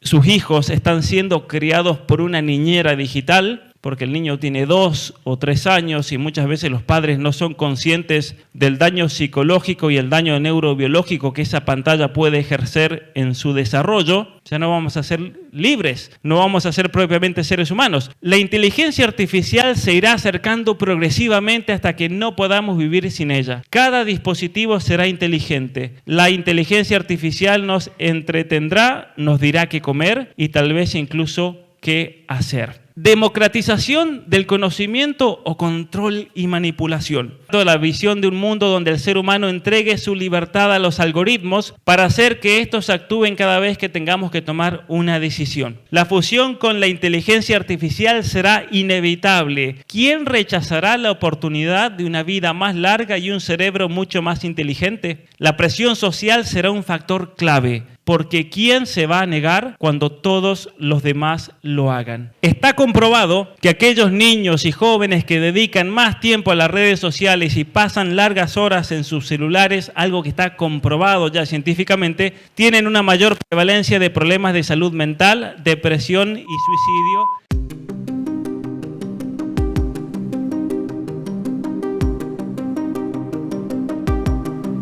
sus hijos están siendo criados por una niñera digital, porque el niño tiene 2 o 3 años y muchas veces los padres no son conscientes del daño psicológico y el daño neurobiológico que esa pantalla puede ejercer en su desarrollo. Ya no vamos a ser libres, no vamos a ser propiamente seres humanos. La inteligencia artificial se irá acercando progresivamente hasta que no podamos vivir sin ella. Cada dispositivo será inteligente. La inteligencia artificial nos entretendrá, nos dirá qué comer y tal vez incluso qué hacer. Democratización del conocimiento o control y manipulación. La visión de un mundo donde el ser humano entregue su libertad a los algoritmos para hacer que estos actúen cada vez que tengamos que tomar una decisión. La fusión con la inteligencia artificial será inevitable. ¿Quién rechazará la oportunidad de una vida más larga y un cerebro mucho más inteligente? La presión social será un factor clave. Porque ¿quién se va a negar cuando todos los demás lo hagan? Está comprobado que aquellos niños y jóvenes que dedican más tiempo a las redes sociales y pasan largas horas en sus celulares, algo que está comprobado ya científicamente, tienen una mayor prevalencia de problemas de salud mental, depresión y suicidio.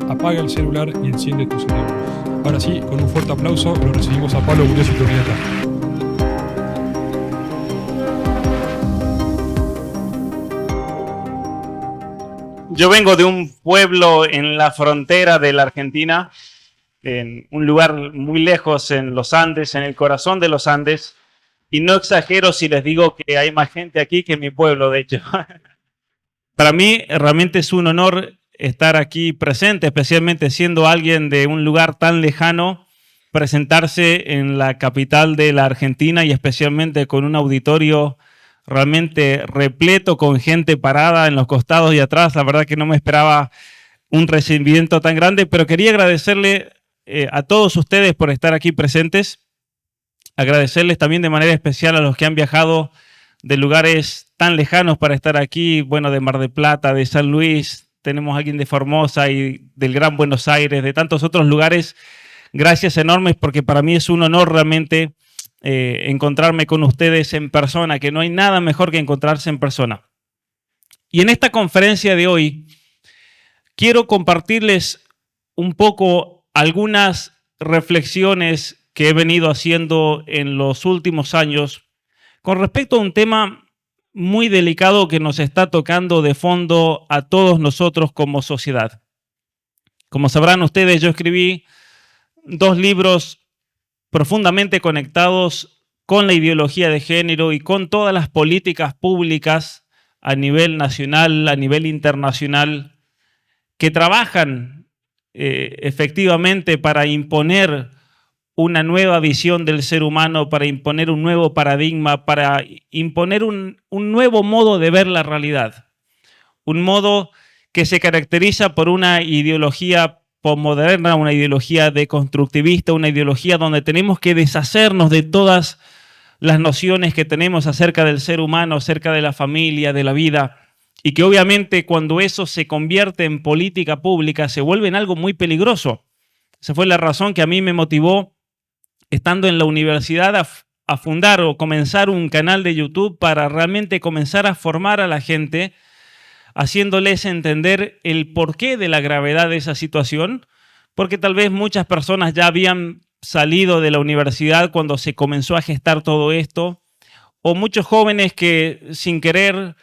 Apaga el celular y enciende tu cerebro. Ahora sí, con un fuerte aplauso, lo recibimos a Pablo Gurios y Turrieta. Yo vengo de un pueblo en la frontera de la Argentina, en un lugar muy lejos en los Andes, en el corazón de los Andes, y no exagero si les digo que hay más gente aquí que en mi pueblo, de hecho. Para mí realmente es un honor estar aquí presente, especialmente siendo alguien de un lugar tan lejano, presentarse en la capital de la Argentina y especialmente con un auditorio realmente repleto con gente parada en los costados y atrás. La verdad que no me esperaba un recibimiento tan grande, pero quería agradecerle a todos ustedes por estar aquí presentes, agradecerles también de manera especial a los que han viajado de lugares tan lejanos para estar aquí, bueno, de Mar del Plata, de San Luis. Tenemos a alguien de Formosa y del Gran Buenos Aires, de tantos otros lugares. Gracias enormes porque para mí es un honor realmente encontrarme con ustedes en persona, que no hay nada mejor que encontrarse en persona. Y en esta conferencia de hoy quiero compartirles un poco algunas reflexiones que he venido haciendo en los últimos años con respecto a un tema muy delicado que nos está tocando de fondo a todos nosotros como sociedad. Como sabrán ustedes, yo escribí 2 libros profundamente conectados con la ideología de género y con todas las políticas públicas a nivel nacional, a nivel internacional, que trabajan efectivamente para imponer una nueva visión del ser humano, para imponer un nuevo paradigma, para imponer un nuevo modo de ver la realidad. Un modo que se caracteriza por una ideología posmoderna, una ideología deconstructivista, una ideología donde tenemos que deshacernos de todas las nociones que tenemos acerca del ser humano, acerca de la familia, de la vida, y que obviamente cuando eso se convierte en política pública se vuelve en algo muy peligroso. Esa fue la razón que a mí me motivó, estando en la universidad, a fundar o comenzar un canal de YouTube para realmente comenzar a formar a la gente, haciéndoles entender el porqué de la gravedad de esa situación, porque tal vez muchas personas ya habían salido de la universidad cuando se comenzó a gestar todo esto, o muchos jóvenes que sin querer,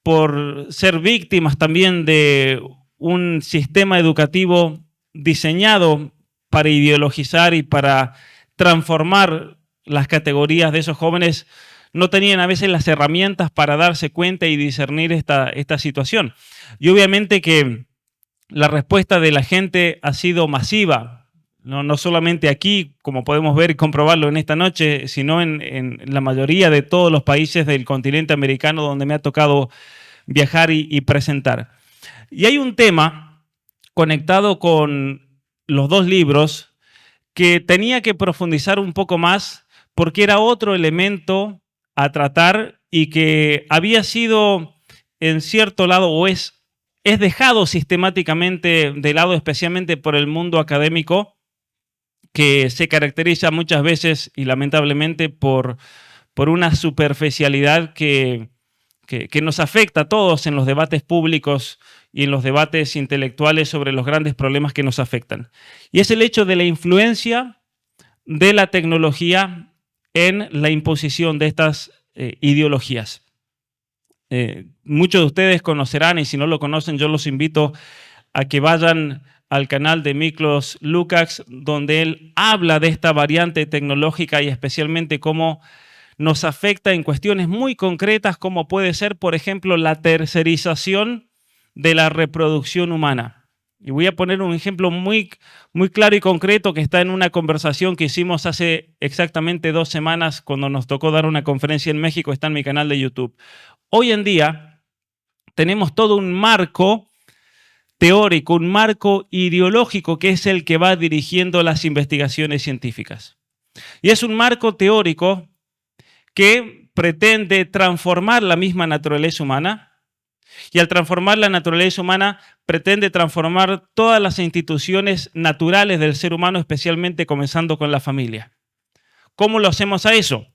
por ser víctimas también de un sistema educativo diseñado para ideologizar y para transformar las categorías de esos jóvenes, no tenían a veces las herramientas para darse cuenta y discernir esta situación. Y obviamente que la respuesta de la gente ha sido masiva, no solamente aquí, como podemos ver y comprobarlo en esta noche, sino en la mayoría de todos los países del continente americano donde me ha tocado viajar y presentar. Y hay un tema conectado con los 2 libros que tenía que profundizar un poco más porque era otro elemento a tratar y que había sido en cierto lado o es dejado sistemáticamente de lado, especialmente por el mundo académico, que se caracteriza muchas veces y lamentablemente por una superficialidad que nos afecta a todos en los debates públicos y en los debates intelectuales sobre los grandes problemas que nos afectan. Y es el hecho de la influencia de la tecnología en la imposición de estas ideologías. Muchos de ustedes conocerán, y si no lo conocen, yo los invito a que vayan al canal de Miklos Lukács, donde él habla de esta variante tecnológica y especialmente cómo nos afecta en cuestiones muy concretas, como puede ser, por ejemplo, la tercerización de la reproducción humana. Y voy a poner un ejemplo muy claro y concreto que está en una conversación que hicimos hace exactamente 2 semanas cuando nos tocó dar una conferencia en México, está en mi canal de YouTube. Hoy en día tenemos todo un marco teórico, un marco ideológico que es el que va dirigiendo las investigaciones científicas. Y es un marco teórico que pretende transformar la misma naturaleza humana, y al transformar la naturaleza humana pretende transformar todas las instituciones naturales del ser humano, especialmente comenzando con la familia. ¿Cómo lo hacemos a eso?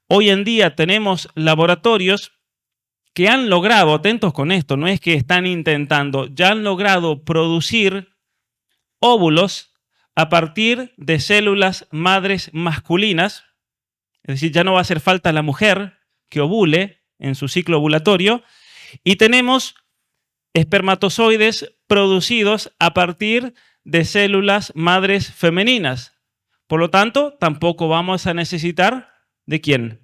Hoy en día tenemos laboratorios que han logrado, atentos con esto, no es que están intentando, ya han logrado producir óvulos a partir de células madres masculinas, es decir, ya no va a hacer falta la mujer que ovule en su ciclo ovulatorio, y tenemos espermatozoides producidos a partir de células madres femeninas. Por lo tanto, tampoco vamos a necesitar ¿de quién?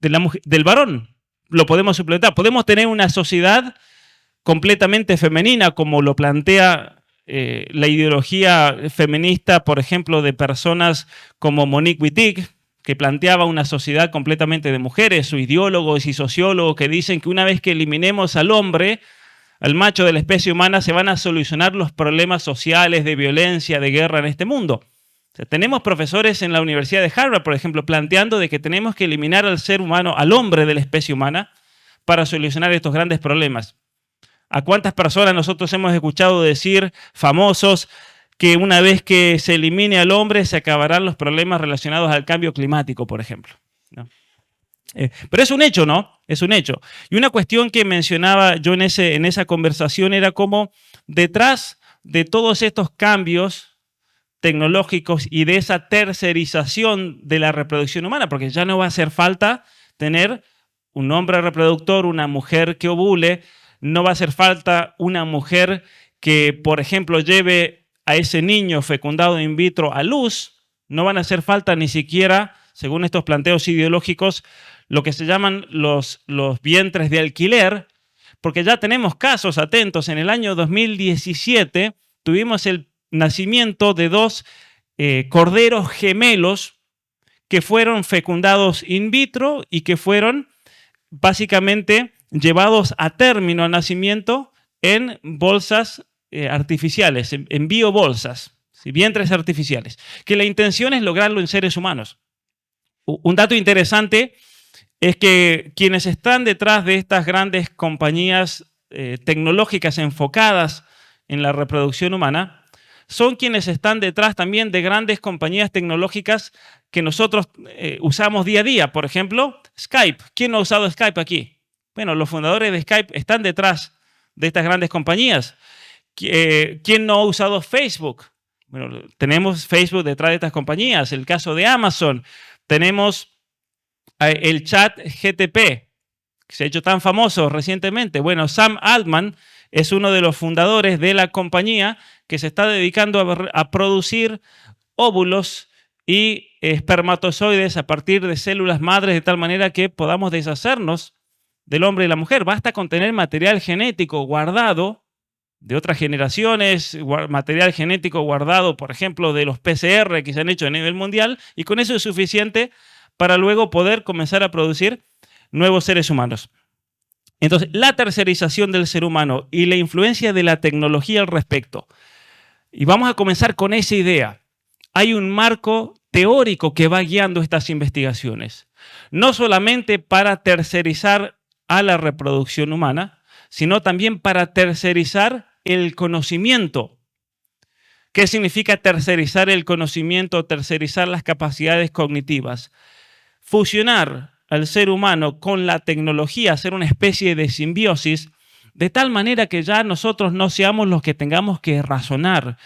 Del varón. Lo podemos suplementar. Podemos tener una sociedad completamente femenina, como lo plantea la ideología feminista, por ejemplo, de personas como Monique Wittig, que planteaba una sociedad completamente de mujeres, o ideólogos y sociólogos que dicen que una vez que eliminemos al hombre, al macho de la especie humana, se van a solucionar los problemas sociales, de violencia, de guerra en este mundo. O sea, tenemos profesores en la Universidad de Harvard, por ejemplo, planteando de que tenemos que eliminar al ser humano, al hombre de la especie humana, para solucionar estos grandes problemas. ¿A cuántas personas nosotros hemos escuchado decir, famosos, que una vez que se elimine al hombre se acabarán los problemas relacionados al cambio climático, por ejemplo? ¿No? Pero es un hecho, ¿no? Es un hecho. Y una cuestión que mencionaba yo en esa conversación era cómo detrás de todos estos cambios tecnológicos y de esa tercerización de la reproducción humana, porque ya no va a hacer falta tener un hombre reproductor, una mujer que ovule, no va a hacer falta una mujer que, por ejemplo, lleve a ese niño fecundado in vitro a luz, no van a hacer falta ni siquiera, según estos planteos ideológicos, lo que se llaman los vientres de alquiler, porque ya tenemos casos, atentos, en el año 2017 tuvimos el nacimiento de 2 corderos gemelos que fueron fecundados in vitro y que fueron básicamente llevados a término al nacimiento en bolsas artificiales, en biobolsas, ¿sí? Vientres artificiales, que la intención es lograrlo en seres humanos. Un dato interesante es que quienes están detrás de estas grandes compañías tecnológicas enfocadas en la reproducción humana son quienes están detrás también de grandes compañías tecnológicas que nosotros usamos día a día. Por ejemplo, Skype. ¿Quién no ha usado Skype aquí? Bueno, los fundadores de Skype están detrás de estas grandes compañías. ¿Quién no ha usado Facebook? Bueno, tenemos Facebook detrás de estas compañías. El caso de Amazon. Tenemos el chat GTP, que se ha hecho tan famoso recientemente. Bueno, Sam Altman es uno de los fundadores de la compañía que se está dedicando a producir óvulos y espermatozoides a partir de células madres de tal manera que podamos deshacernos del hombre y la mujer. Basta con tener material genético guardado de otras generaciones, material genético guardado, por ejemplo, de los PCR que se han hecho a nivel mundial, y con eso es suficiente para luego poder comenzar a producir nuevos seres humanos. Entonces, la tercerización del ser humano y la influencia de la tecnología al respecto. Y vamos a comenzar con esa idea. Hay un marco teórico que va guiando estas investigaciones. No solamente para tercerizar a la reproducción humana, sino también para tercerizar el conocimiento. ¿Qué significa tercerizar el conocimiento, tercerizar las capacidades cognitivas? Fusionar al ser humano con la tecnología, hacer una especie de simbiosis, de tal manera que ya nosotros no seamos los que tengamos que razonar,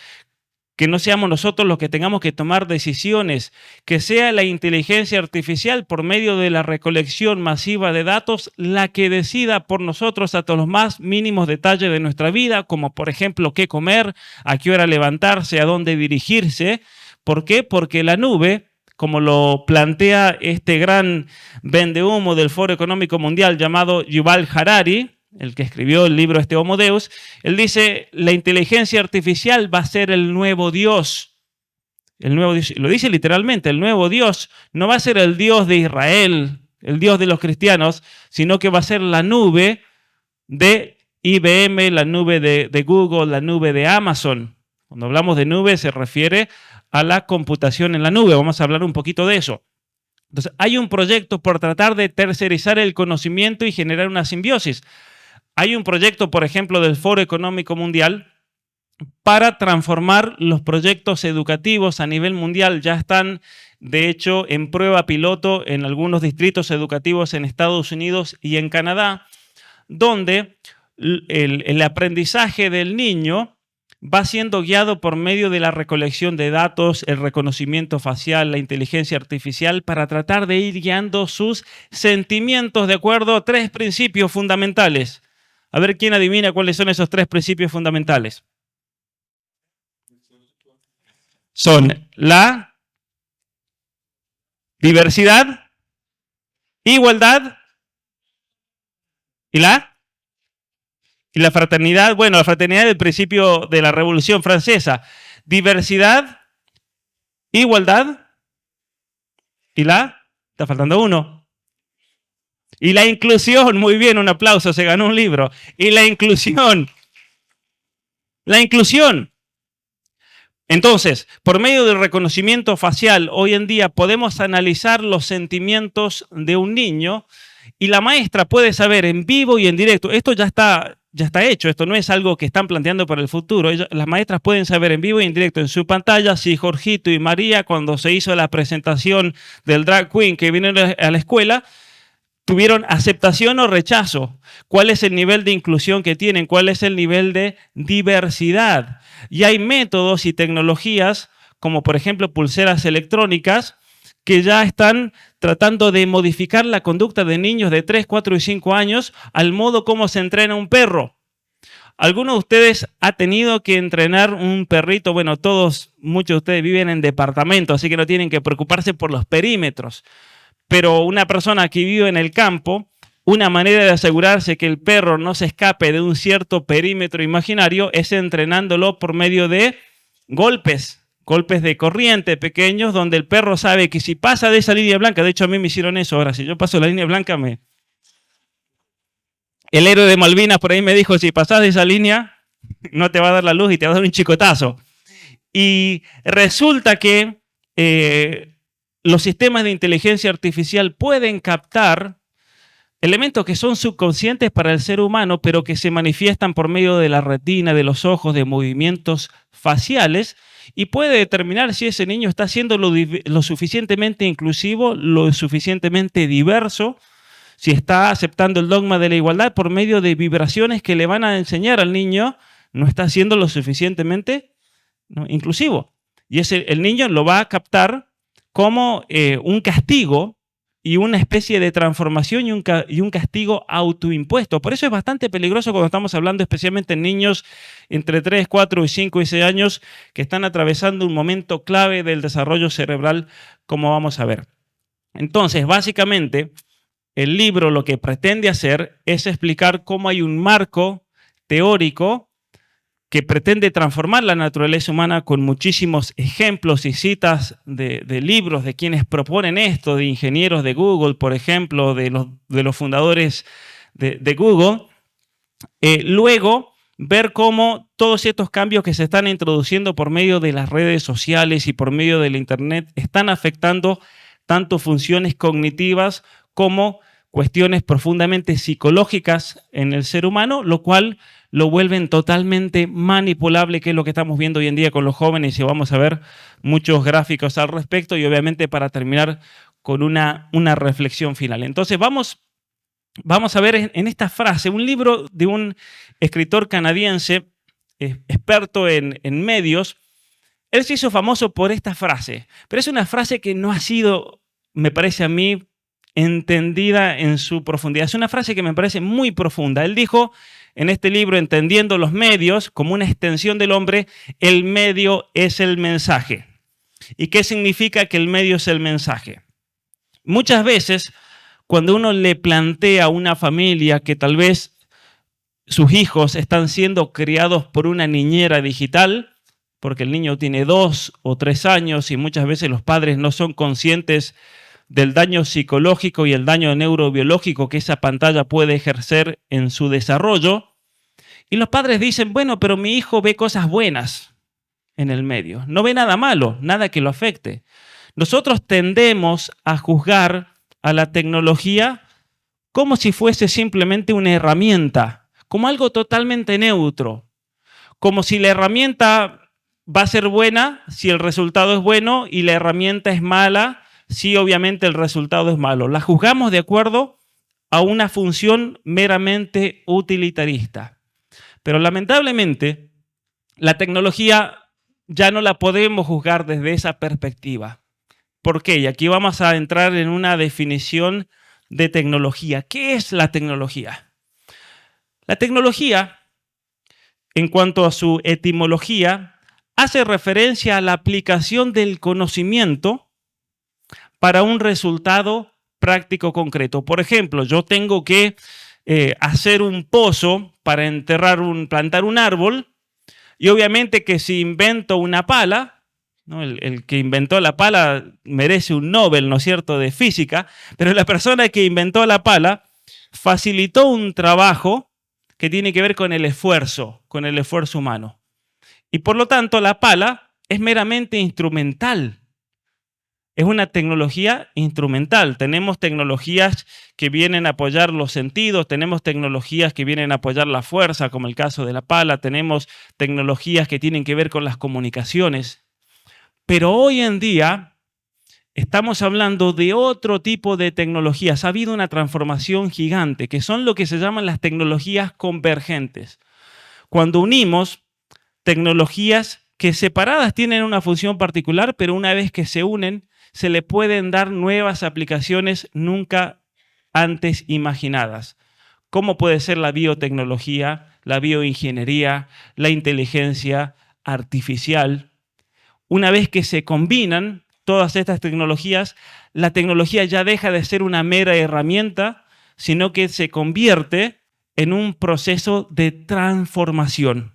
que no seamos nosotros los que tengamos que tomar decisiones, que sea la inteligencia artificial por medio de la recolección masiva de datos la que decida por nosotros hasta los más mínimos detalles de nuestra vida, como por ejemplo qué comer, a qué hora levantarse, a dónde dirigirse. ¿Por qué? Porque la nube, como lo plantea este gran vendehumo del Foro Económico Mundial llamado Yuval Harari, el que escribió el libro Homo Deus, él dice, la inteligencia artificial va a ser el nuevo Dios. El nuevo Dios, lo dice literalmente, el nuevo Dios no va a ser el Dios de Israel, el Dios de los cristianos, sino que va a ser la nube de IBM, la nube de Google, la nube de Amazon. Cuando hablamos de nube se refiere a la computación en la nube. Vamos a hablar un poquito de eso. Entonces, hay un proyecto por tratar de tercerizar el conocimiento y generar una simbiosis. Hay un proyecto, por ejemplo, del Foro Económico Mundial para transformar los proyectos educativos a nivel mundial. Ya están, de hecho, en prueba piloto en algunos distritos educativos en Estados Unidos y en Canadá, donde el aprendizaje del niño va siendo guiado por medio de la recolección de datos, el reconocimiento facial, la inteligencia artificial, para tratar de ir guiando sus sentimientos de acuerdo a 3 principios fundamentales. A ver quién adivina cuáles son esos 3 principios fundamentales. Son la diversidad, igualdad y la fraternidad. Bueno, la fraternidad es el principio de la Revolución Francesa. Diversidad, igualdad y está faltando uno. Y la inclusión, muy bien, un aplauso, se ganó un libro. Y la inclusión. La inclusión. Entonces, por medio del reconocimiento facial, hoy en día podemos analizar los sentimientos de un niño y la maestra puede saber en vivo y en directo. Esto ya está hecho, esto no es algo que están planteando para el futuro. Las maestras pueden saber en vivo y en directo en su pantalla si Jorgito y María, cuando se hizo la presentación del drag queen que vinieron a la escuela, tuvieron aceptación o rechazo. ¿Cuál es el nivel de inclusión que tienen? ¿Cuál es el nivel de diversidad? Y hay métodos y tecnologías, como por ejemplo pulseras electrónicas, que ya están tratando de modificar la conducta de niños de 3, 4 y 5 años al modo como se entrena un perro. ¿Alguno de ustedes ha tenido que entrenar un perrito? Bueno, muchos de ustedes viven en departamento, así que no tienen que preocuparse por los perímetros. Pero una persona que vive en el campo, una manera de asegurarse que el perro no se escape de un cierto perímetro imaginario es entrenándolo por medio de golpes de corriente pequeños, donde el perro sabe que si pasa de esa línea blanca, de hecho a mí me hicieron eso, ahora si yo paso la línea blanca, el héroe de Malvinas por ahí me dijo, si pasas de esa línea, no te va a dar la luz y te va a dar un chicotazo. Y resulta que los sistemas de inteligencia artificial pueden captar elementos que son subconscientes para el ser humano, pero que se manifiestan por medio de la retina, de los ojos, de movimientos faciales, y puede determinar si ese niño está siendo lo suficientemente inclusivo, lo suficientemente diverso, si está aceptando el dogma de la igualdad por medio de vibraciones que le van a enseñar al niño, no está siendo lo suficientemente inclusivo. Y el niño lo va a captar como un castigo y una especie de transformación y un castigo autoimpuesto. Por eso es bastante peligroso cuando estamos hablando especialmente en niños entre 3, 4 y 5 y 6 años que están atravesando un momento clave del desarrollo cerebral, como vamos a ver. Entonces, básicamente, el libro lo que pretende hacer es explicar cómo hay un marco teórico que pretende transformar la naturaleza humana con muchísimos ejemplos y citas de libros de quienes proponen esto, de ingenieros de Google, por ejemplo, de los fundadores de Google. Luego, ver cómo todos estos cambios que se están introduciendo por medio de las redes sociales y por medio de la Internet están afectando tanto funciones cognitivas como cuestiones profundamente psicológicas en el ser humano, lo cual lo vuelven totalmente manipulable, que es lo que estamos viendo hoy en día con los jóvenes, y vamos a ver muchos gráficos al respecto, y obviamente para terminar con una reflexión final. Entonces vamos a ver en esta frase, un libro de un escritor canadiense, experto en medios. Él se hizo famoso por esta frase, pero es una frase que no ha sido, me parece a mí, entendida en su profundidad. Es una frase que me parece muy profunda. Él dijo en este libro, Entendiendo los medios como una extensión del hombre, el medio es el mensaje. ¿Y qué significa que el medio es el mensaje? Muchas veces, cuando uno le plantea a una familia que tal vez sus hijos están siendo criados por una niñera digital, porque el niño tiene 2 o 3 años y muchas veces los padres no son conscientes del daño psicológico y el daño neurobiológico que esa pantalla puede ejercer en su desarrollo. Y los padres dicen, bueno, pero mi hijo ve cosas buenas en el medio. No ve nada malo, nada que lo afecte. Nosotros tendemos a juzgar a la tecnología como si fuese simplemente una herramienta, como algo totalmente neutro, como si la herramienta va a ser buena si el resultado es bueno y la herramienta es mala si obviamente el resultado es malo. La juzgamos de acuerdo a una función meramente utilitarista. Pero lamentablemente la tecnología ya no la podemos juzgar desde esa perspectiva. ¿Por qué? Y aquí vamos a entrar en una definición de tecnología. ¿Qué es la tecnología? La tecnología, en cuanto a su etimología, hace referencia a la aplicación del conocimiento para un resultado práctico concreto. Por ejemplo, yo tengo que hacer un pozo para plantar un árbol, y obviamente que si invento una pala, ¿no? El que inventó la pala merece un Nobel, ¿no es cierto?, de física, pero la persona que inventó la pala facilitó un trabajo que tiene que ver con el esfuerzo humano. Y por lo tanto, la pala es meramente instrumental. Es una tecnología instrumental. Tenemos tecnologías que vienen a apoyar los sentidos, tenemos tecnologías que vienen a apoyar la fuerza, como el caso de la pala, tenemos tecnologías que tienen que ver con las comunicaciones. Pero hoy en día estamos hablando de otro tipo de tecnologías. Ha habido una transformación gigante, que son lo que se llaman las tecnologías convergentes. Cuando unimos tecnologías que separadas tienen una función particular, pero una vez que se unen, se le pueden dar nuevas aplicaciones nunca antes imaginadas. ¿Cómo puede ser la biotecnología, la bioingeniería, la inteligencia artificial? Una vez que se combinan todas estas tecnologías, la tecnología ya deja de ser una mera herramienta, sino que se convierte en un proceso de transformación.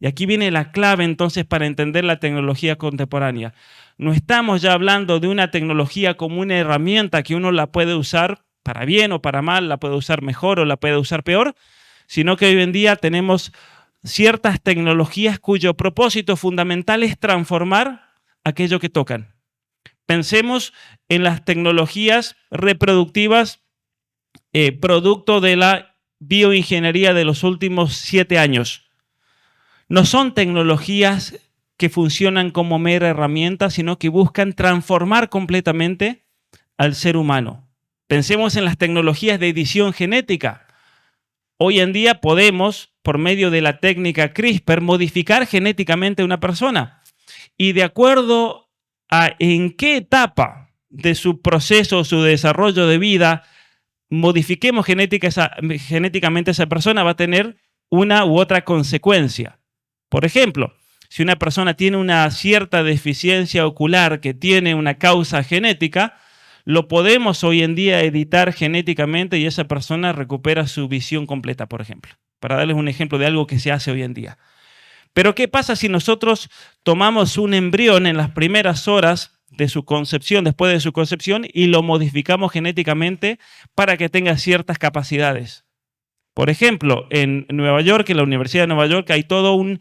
Y aquí viene la clave entonces para entender la tecnología contemporánea. No estamos ya hablando de una tecnología como una herramienta que uno la puede usar para bien o para mal, la puede usar mejor o la puede usar peor, sino que hoy en día tenemos ciertas tecnologías cuyo propósito fundamental es transformar aquello que tocan. Pensemos en las tecnologías reproductivas, producto de la bioingeniería de los últimos 7 años. No son tecnologías que funcionan como mera herramienta, sino que buscan transformar completamente al ser humano. Pensemos en las tecnologías de edición genética. Hoy en día podemos, por medio de la técnica CRISPR, modificar genéticamente a una persona. Y de acuerdo a en qué etapa de su proceso, su desarrollo de vida, modifiquemos genéticamente a esa persona, va a tener una u otra consecuencia. Por ejemplo, si una persona tiene una cierta deficiencia ocular que tiene una causa genética, lo podemos hoy en día editar genéticamente y esa persona recupera su visión completa, por ejemplo. Para darles un ejemplo de algo que se hace hoy en día. Pero ¿qué pasa si nosotros tomamos un embrión en las primeras horas de su concepción, después de su concepción, y lo modificamos genéticamente para que tenga ciertas capacidades? Por ejemplo, en Nueva York, en la Universidad de Nueva York, hay todo un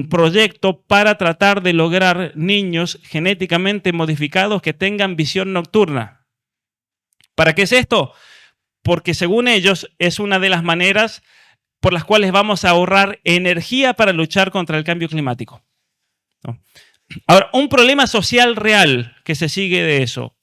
proyecto para tratar de lograr niños genéticamente modificados que tengan visión nocturna. ¿Para qué es esto? porque según ellos es una de las maneras por las cuales vamos a ahorrar energía para luchar contra el cambio climático. ¿No? Ahora, un problema social real que se sigue de eso.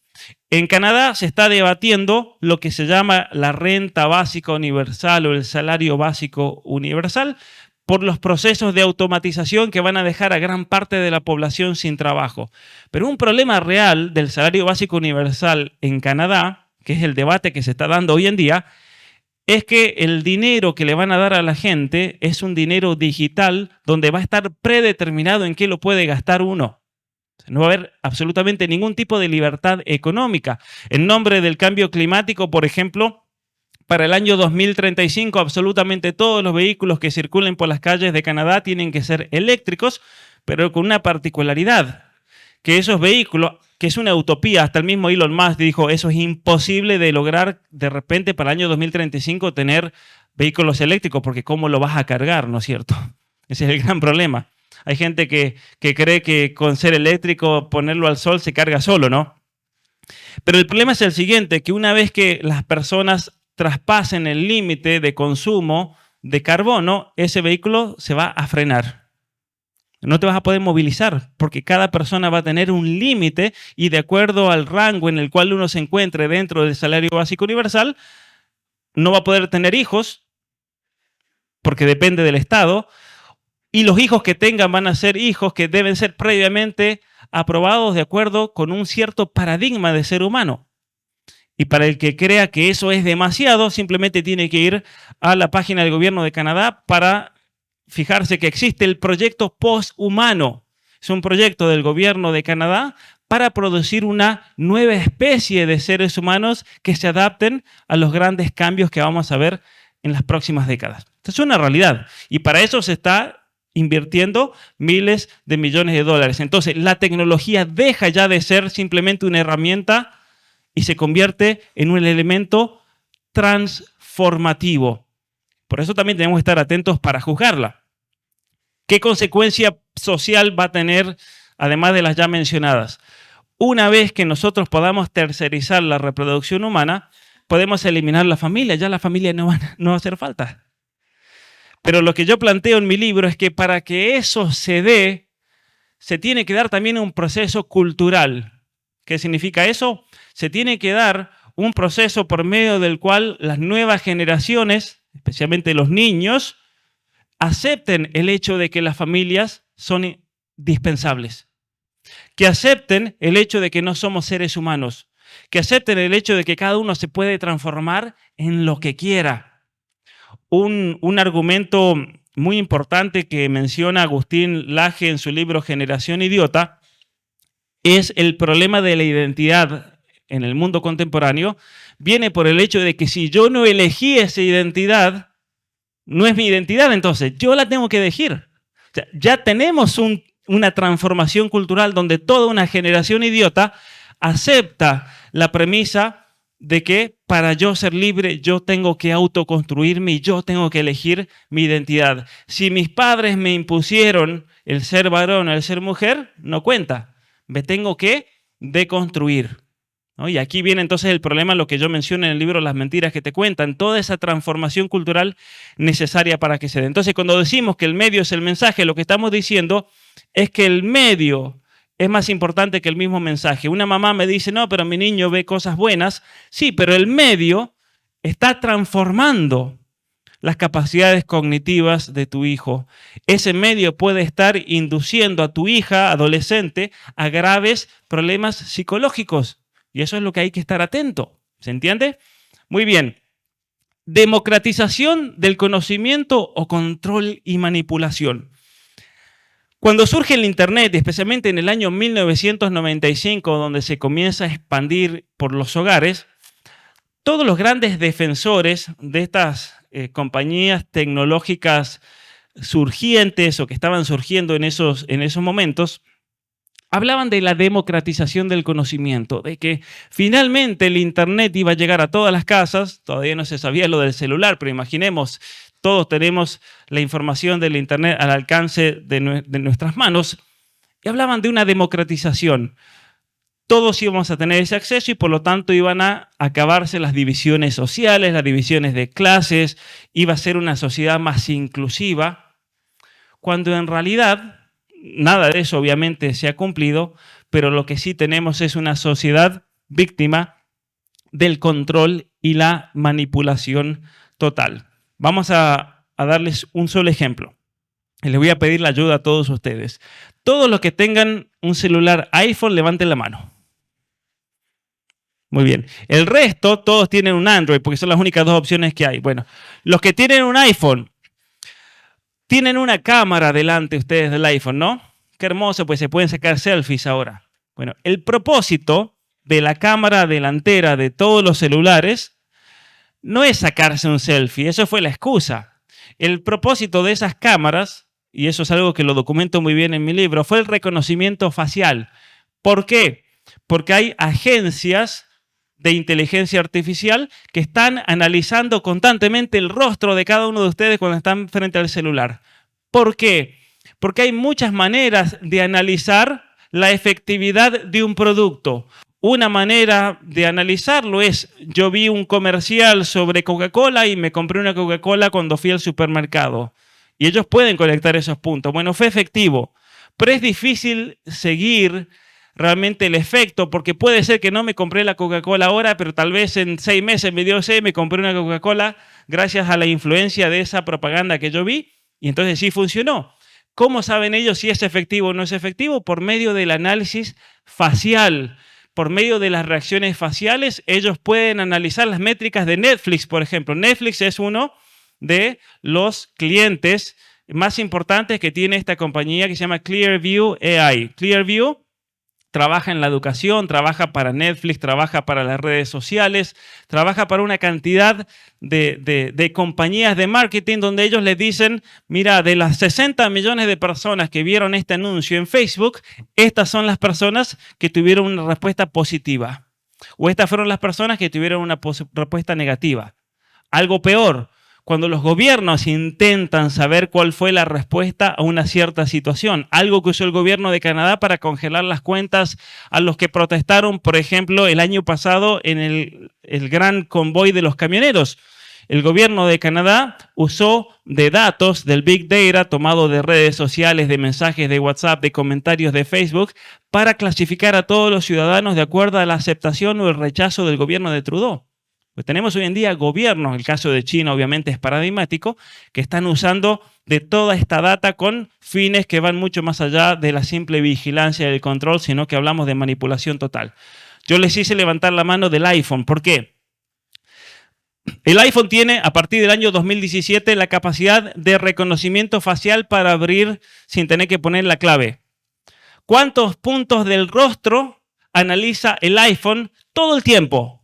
En Canadá se está debatiendo lo que se llama la renta básica universal o el salario básico universal por los procesos de automatización que van a dejar a gran parte de la población sin trabajo. Pero un problema real del salario básico universal en Canadá, que es el debate que se está dando hoy en día, es que el dinero que le van a dar a la gente es un dinero digital donde va a estar predeterminado en qué lo puede gastar uno. No va a haber absolutamente ningún tipo de libertad económica. En nombre del cambio climático, por ejemplo, para el año 2035, absolutamente todos los vehículos que circulen por las calles de Canadá tienen que ser eléctricos, pero con una particularidad, que esos vehículos, que es una utopía, hasta el mismo Elon Musk dijo, eso es imposible de lograr de repente para el año 2035 tener vehículos eléctricos, porque ¿cómo lo vas a cargar, no es cierto? Ese es el gran problema. Hay gente que cree que con ser eléctrico, ponerlo al sol, se carga solo, ¿no? Pero el problema es el siguiente, que una vez que las personas traspasen el límite de consumo de carbono, ese vehículo se va a frenar. No te vas a poder movilizar porque cada persona va a tener un límite y de acuerdo al rango en el cual uno se encuentre dentro del salario básico universal, no va a poder tener hijos porque depende del Estado. Y los hijos que tengan van a ser hijos que deben ser previamente aprobados de acuerdo con un cierto paradigma de ser humano. Y para el que crea que eso es demasiado, simplemente tiene que ir a la página del gobierno de Canadá para fijarse que existe el proyecto posthumano. Es un proyecto del gobierno de Canadá para producir una nueva especie de seres humanos que se adapten a los grandes cambios que vamos a ver en las próximas décadas. Esto es una realidad. Y para eso se está invirtiendo miles de millones de dólares. Entonces, la tecnología deja ya de ser simplemente una herramienta y se convierte en un elemento transformativo. Por eso también tenemos que estar atentos para juzgarla. ¿Qué consecuencia social va a tener, además de las ya mencionadas? Una vez que nosotros podamos tercerizar la reproducción humana, podemos eliminar la familia. Ya la familia no va a hacer falta. Pero lo que yo planteo en mi libro es que para que eso se dé, se tiene que dar también un proceso cultural. ¿Qué significa eso? Se tiene que dar un proceso por medio del cual las nuevas generaciones, especialmente los niños, acepten el hecho de que las familias son dispensables. Que acepten el hecho de que no somos seres humanos. Que acepten el hecho de que cada uno se puede transformar en lo que quiera. Un argumento muy importante que menciona Agustín Laje en su libro Generación Idiota es el problema de la identidad en el mundo contemporáneo. Viene por el hecho de que si yo no elegí esa identidad, no es mi identidad, entonces yo la tengo que elegir. O sea, ya tenemos una transformación cultural donde toda una generación idiota acepta la premisa de que para yo ser libre yo tengo que autoconstruirme y yo tengo que elegir mi identidad. Si mis padres me impusieron el ser varón o el ser mujer, no cuenta. Me tengo que deconstruir. ¿No? Y aquí viene entonces el problema, lo que yo menciono en el libro Las mentiras que te cuentan, toda esa transformación cultural necesaria para que se dé. Entonces, cuando decimos que el medio es el mensaje, lo que estamos diciendo es que el medio es más importante que el mismo mensaje. Una mamá me dice, no, pero mi niño ve cosas buenas. Sí, pero el medio está transformando las capacidades cognitivas de tu hijo. Ese medio puede estar induciendo a tu hija, adolescente, a graves problemas psicológicos. Y eso es lo que hay que estar atento. ¿Se entiende? Muy bien. Democratización del conocimiento o control y manipulación. Cuando surge el Internet, especialmente en el año 1995, donde se comienza a expandir por los hogares, todos los grandes defensores de estas compañías tecnológicas surgientes o que estaban surgiendo en esos momentos, hablaban de la democratización del conocimiento, de que finalmente el Internet iba a llegar a todas las casas. Todavía no se sabía lo del celular, pero imaginemos, todos tenemos la información del Internet al alcance de nuestras manos. Y hablaban de una democratización. todos íbamos a tener ese acceso y por lo tanto iban a acabarse las divisiones sociales, las divisiones de clases, iba a ser una sociedad más inclusiva, cuando en realidad nada de eso obviamente se ha cumplido, pero lo que sí tenemos es una sociedad víctima del control y la manipulación total. Vamos a darles un solo ejemplo. Les voy a pedir la ayuda a todos ustedes. Todos los que tengan un celular iPhone, levanten la mano. Muy bien. El resto, todos tienen un Android, porque son las únicas dos opciones que hay. Bueno, los que tienen un iPhone, tienen una cámara delante ustedes del iPhone, ¿no? Qué hermoso, pues se pueden sacar selfies ahora. Bueno, el propósito de la cámara delantera de todos los celulares no es sacarse un selfie, eso fue la excusa. El propósito de esas cámaras, y eso es algo que lo documento muy bien en mi libro, fue el reconocimiento facial. ¿Por qué? Porque hay agencias de inteligencia artificial que están analizando constantemente el rostro de cada uno de ustedes cuando están frente al celular. ¿Por qué? Porque hay muchas maneras de analizar la efectividad de un producto. Una manera de analizarlo es, yo vi un comercial sobre Coca-Cola y me compré una Coca-Cola cuando fui al supermercado. Y ellos pueden conectar esos puntos. Bueno, fue efectivo, pero es difícil seguir realmente el efecto, porque puede ser que no me compré la Coca-Cola ahora, pero tal vez en 6 meses me dio sed y me compré una Coca-Cola gracias a la influencia de esa propaganda que yo vi, y entonces sí funcionó. ¿Cómo saben ellos si es efectivo o no es efectivo? Por medio del análisis facial. Por medio de las reacciones faciales, ellos pueden analizar las métricas de Netflix, por ejemplo. Netflix es uno de los clientes más importantes que tiene esta compañía que se llama Clearview AI. Clearview trabaja en la educación, trabaja para Netflix, trabaja para las redes sociales, trabaja para una cantidad de compañías de marketing donde ellos les dicen, mira, de las 60 millones de personas que vieron este anuncio en Facebook, estas son las personas que tuvieron una respuesta positiva. O estas fueron las personas que tuvieron una respuesta negativa. Algo peor, cuando los gobiernos intentan saber cuál fue la respuesta a una cierta situación. Algo que usó el gobierno de Canadá para congelar las cuentas a los que protestaron, por ejemplo, el año pasado en el gran convoy de los camioneros. El gobierno de Canadá usó de datos del Big Data tomado de redes sociales, de mensajes de WhatsApp, de comentarios de Facebook, para clasificar a todos los ciudadanos de acuerdo a la aceptación o el rechazo del gobierno de Trudeau. Pues tenemos hoy en día gobiernos, el caso de China obviamente es paradigmático, que están usando de toda esta data con fines que van mucho más allá de la simple vigilancia y el control, sino que hablamos de manipulación total. Yo les hice levantar la mano del iPhone. ¿Por qué? El iPhone tiene, a partir del año 2017, la capacidad de reconocimiento facial para abrir sin tener que poner la clave. ¿Cuántos puntos del rostro analiza el iPhone todo el tiempo?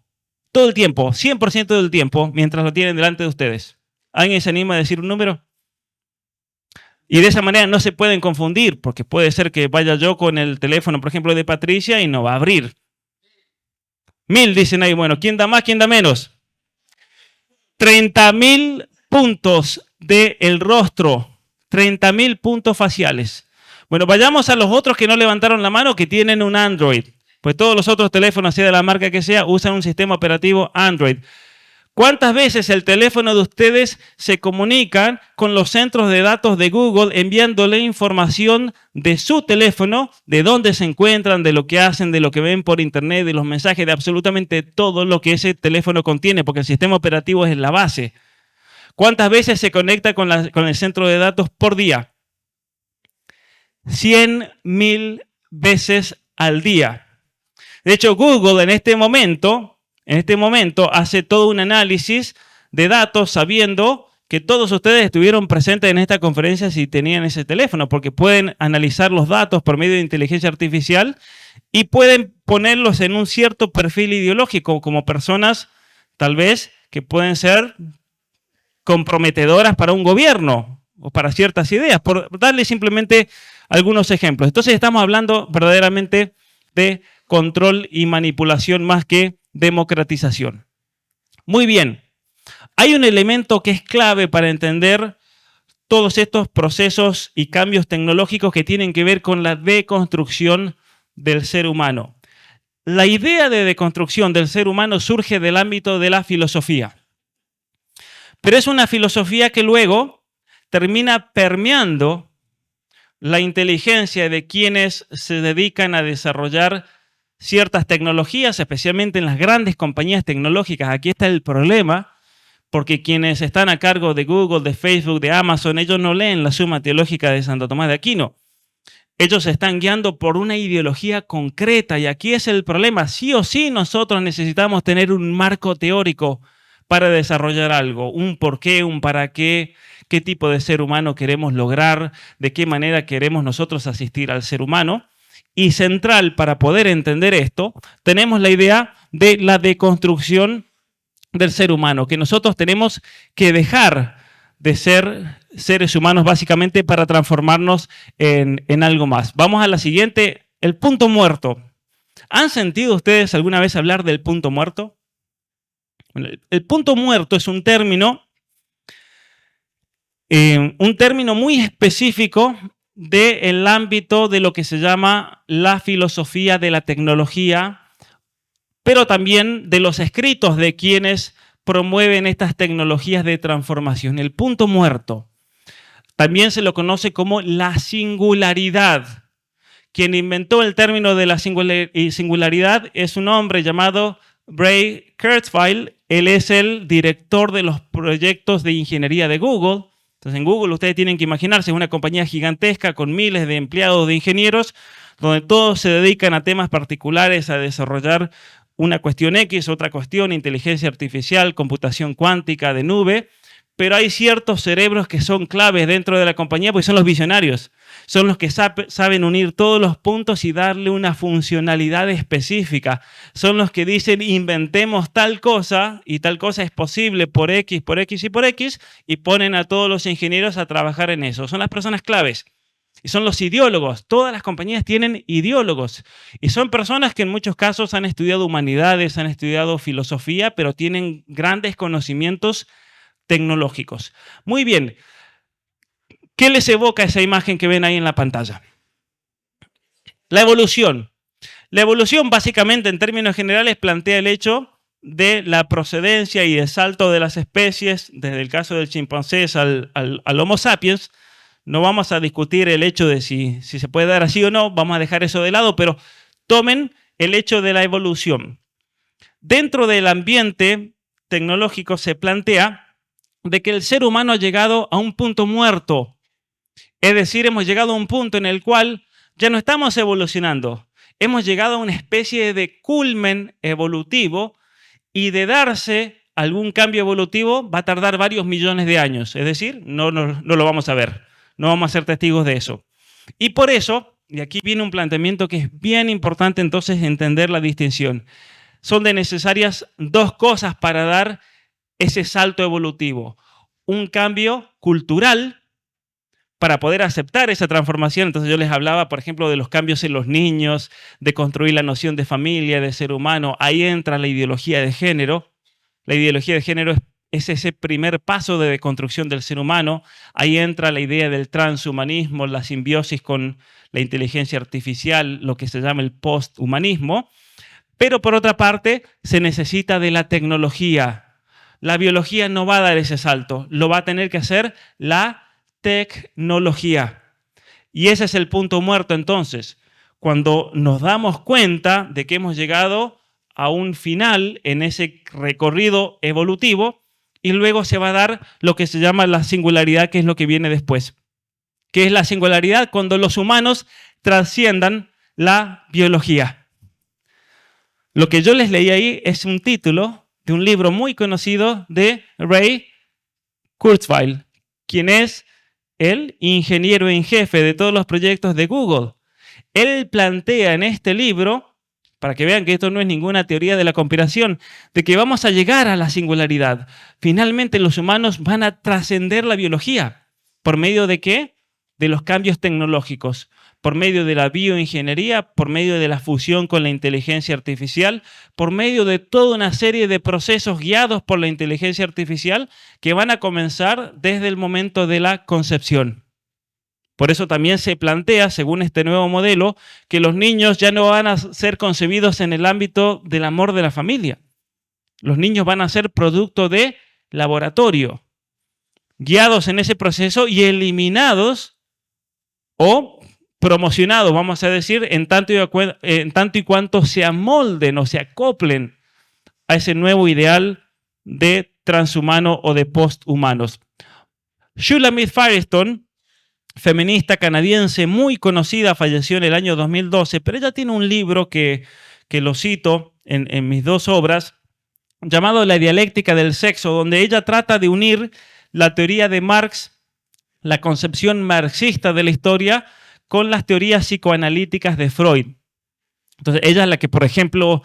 Todo el tiempo, 100% del tiempo, mientras lo tienen delante de ustedes. ¿Alguien se anima a decir un número? Y de esa manera no se pueden confundir, porque puede ser que vaya yo con el teléfono, por ejemplo, de Patricia y no va a abrir. 1000 dicen ahí, bueno, ¿quién da más, quién da menos? 30.000 puntos del rostro, 30.000 puntos faciales. Bueno, vayamos a los otros que no levantaron la mano, que tienen un Android. Pues todos los otros teléfonos, sea de la marca que sea, usan un sistema operativo Android. ¿Cuántas veces el teléfono de ustedes se comunican con los centros de datos de Google enviándole información de su teléfono, de dónde se encuentran, de lo que hacen, de lo que ven por internet, de los mensajes, de absolutamente todo lo que ese teléfono contiene, porque el sistema operativo es la base? ¿Cuántas veces se conecta con el centro de datos por día? 100.000 veces al día. De hecho, Google en este momento hace todo un análisis de datos sabiendo que todos ustedes estuvieron presentes en esta conferencia si tenían ese teléfono, porque pueden analizar los datos por medio de inteligencia artificial y pueden ponerlos en un cierto perfil ideológico, como personas tal vez que pueden ser comprometedoras para un gobierno o para ciertas ideas, por darle simplemente algunos ejemplos. Entonces estamos hablando verdaderamente de control y manipulación más que democratización. Muy bien. Hay un elemento que es clave para entender todos estos procesos y cambios tecnológicos que tienen que ver con la deconstrucción del ser humano. La idea de deconstrucción del ser humano surge del ámbito de la filosofía. Pero es una filosofía que luego termina permeando la inteligencia de quienes se dedican a desarrollar ciertas tecnologías, especialmente en las grandes compañías tecnológicas. Aquí está el problema, porque quienes están a cargo de Google, de Facebook, de Amazon, ellos no leen la Suma Teológica de Santo Tomás de Aquino. Ellos se están guiando por una ideología concreta y aquí es el problema. Sí o sí nosotros necesitamos tener un marco teórico para desarrollar algo, un por qué, un para qué tipo de ser humano queremos lograr, de qué manera queremos nosotros asistir al ser humano. Y central para poder entender esto, tenemos la idea de la deconstrucción del ser humano, que nosotros tenemos que dejar de ser seres humanos básicamente para transformarnos en algo más. Vamos a la siguiente, el punto muerto. ¿Han sentido ustedes alguna vez hablar del punto muerto? Bueno, el punto muerto es un término muy específico del ámbito de lo que se llama la filosofía de la tecnología, pero también de los escritos de quienes promueven estas tecnologías de transformación. El punto muerto. También se lo conoce como la singularidad. Quien inventó el término de la singularidad es un hombre llamado Ray Kurzweil. Él es el director de los proyectos de ingeniería de Google. Entonces, en Google ustedes tienen que imaginarse, es una compañía gigantesca con miles de empleados de ingenieros, donde todos se dedican a temas particulares, a desarrollar una cuestión X, otra cuestión, inteligencia artificial, computación cuántica de nube, pero hay ciertos cerebros que son claves dentro de la compañía, porque son los visionarios, son los que saben unir todos los puntos y darle una funcionalidad específica, son los que dicen inventemos tal cosa y tal cosa es posible por X, por X y por X y ponen a todos los ingenieros a trabajar en eso. Son las personas claves. Y son los ideólogos. Todas las compañías tienen ideólogos. Y son personas que en muchos casos han estudiado humanidades, han estudiado filosofía, pero tienen grandes conocimientos tecnológicos. Muy bien. ¿Qué les evoca esa imagen que ven ahí en la pantalla? La evolución. La evolución, básicamente, en términos generales, plantea el hecho de la procedencia y el salto de las especies, desde el caso del chimpancé al Homo sapiens. No vamos a discutir el hecho de si se puede dar así o no, vamos a dejar eso de lado, pero tomen el hecho de la evolución. Dentro del ambiente tecnológico se plantea de que el ser humano ha llegado a un punto muerto. Es decir, hemos llegado a un punto en el cual ya no estamos evolucionando. Hemos llegado a una especie de culmen evolutivo y de darse algún cambio evolutivo va a tardar varios millones de años. Es decir, no lo vamos a ver. No vamos a ser testigos de eso. Y por eso, y aquí viene un planteamiento que es bien importante entonces entender la distinción. Son necesarias dos cosas para dar ese salto evolutivo. Un cambio cultural para poder aceptar esa transformación. Entonces yo les hablaba, por ejemplo, de los cambios en los niños, de construir la noción de familia, de ser humano. Ahí entra la ideología de género. La ideología de género es ese primer paso de deconstrucción del ser humano. Ahí entra la idea del transhumanismo, la simbiosis con la inteligencia artificial, lo que se llama el posthumanismo. Pero por otra parte, se necesita de la tecnología. La biología no va a dar ese salto, lo va a tener que hacer la tecnología. Y ese es el punto muerto entonces, cuando nos damos cuenta de que hemos llegado a un final en ese recorrido evolutivo y luego se va a dar lo que se llama la singularidad, que es lo que viene después. ¿Qué es la singularidad? Cuando los humanos trasciendan la biología. Lo que yo les leí ahí es un título de un libro muy conocido de Ray Kurzweil, quien es el ingeniero en jefe de todos los proyectos de Google. Él plantea en este libro, para que vean que esto no es ninguna teoría de la conspiración, de que vamos a llegar a la singularidad. Finalmente los humanos van a trascender la biología. ¿Por medio de qué? De los cambios tecnológicos. Por medio de la bioingeniería, por medio de la fusión con la inteligencia artificial, por medio de toda una serie de procesos guiados por la inteligencia artificial que van a comenzar desde el momento de la concepción. Por eso también se plantea, según este nuevo modelo, que los niños ya no van a ser concebidos en el ámbito del amor de la familia. Los niños van a ser producto de laboratorio, guiados en ese proceso y eliminados o promocionados, vamos a decir, en tanto y cuanto se amolden o se acoplen a ese nuevo ideal de transhumano o de posthumanos. Shulamith Firestone, feminista canadiense muy conocida, falleció en el año 2012, pero ella tiene un libro que lo cito en mis dos obras, llamado La dialéctica del sexo, donde ella trata de unir la teoría de Marx, la concepción marxista de la historia, con las teorías psicoanalíticas de Freud. Entonces, ella es la que, por ejemplo,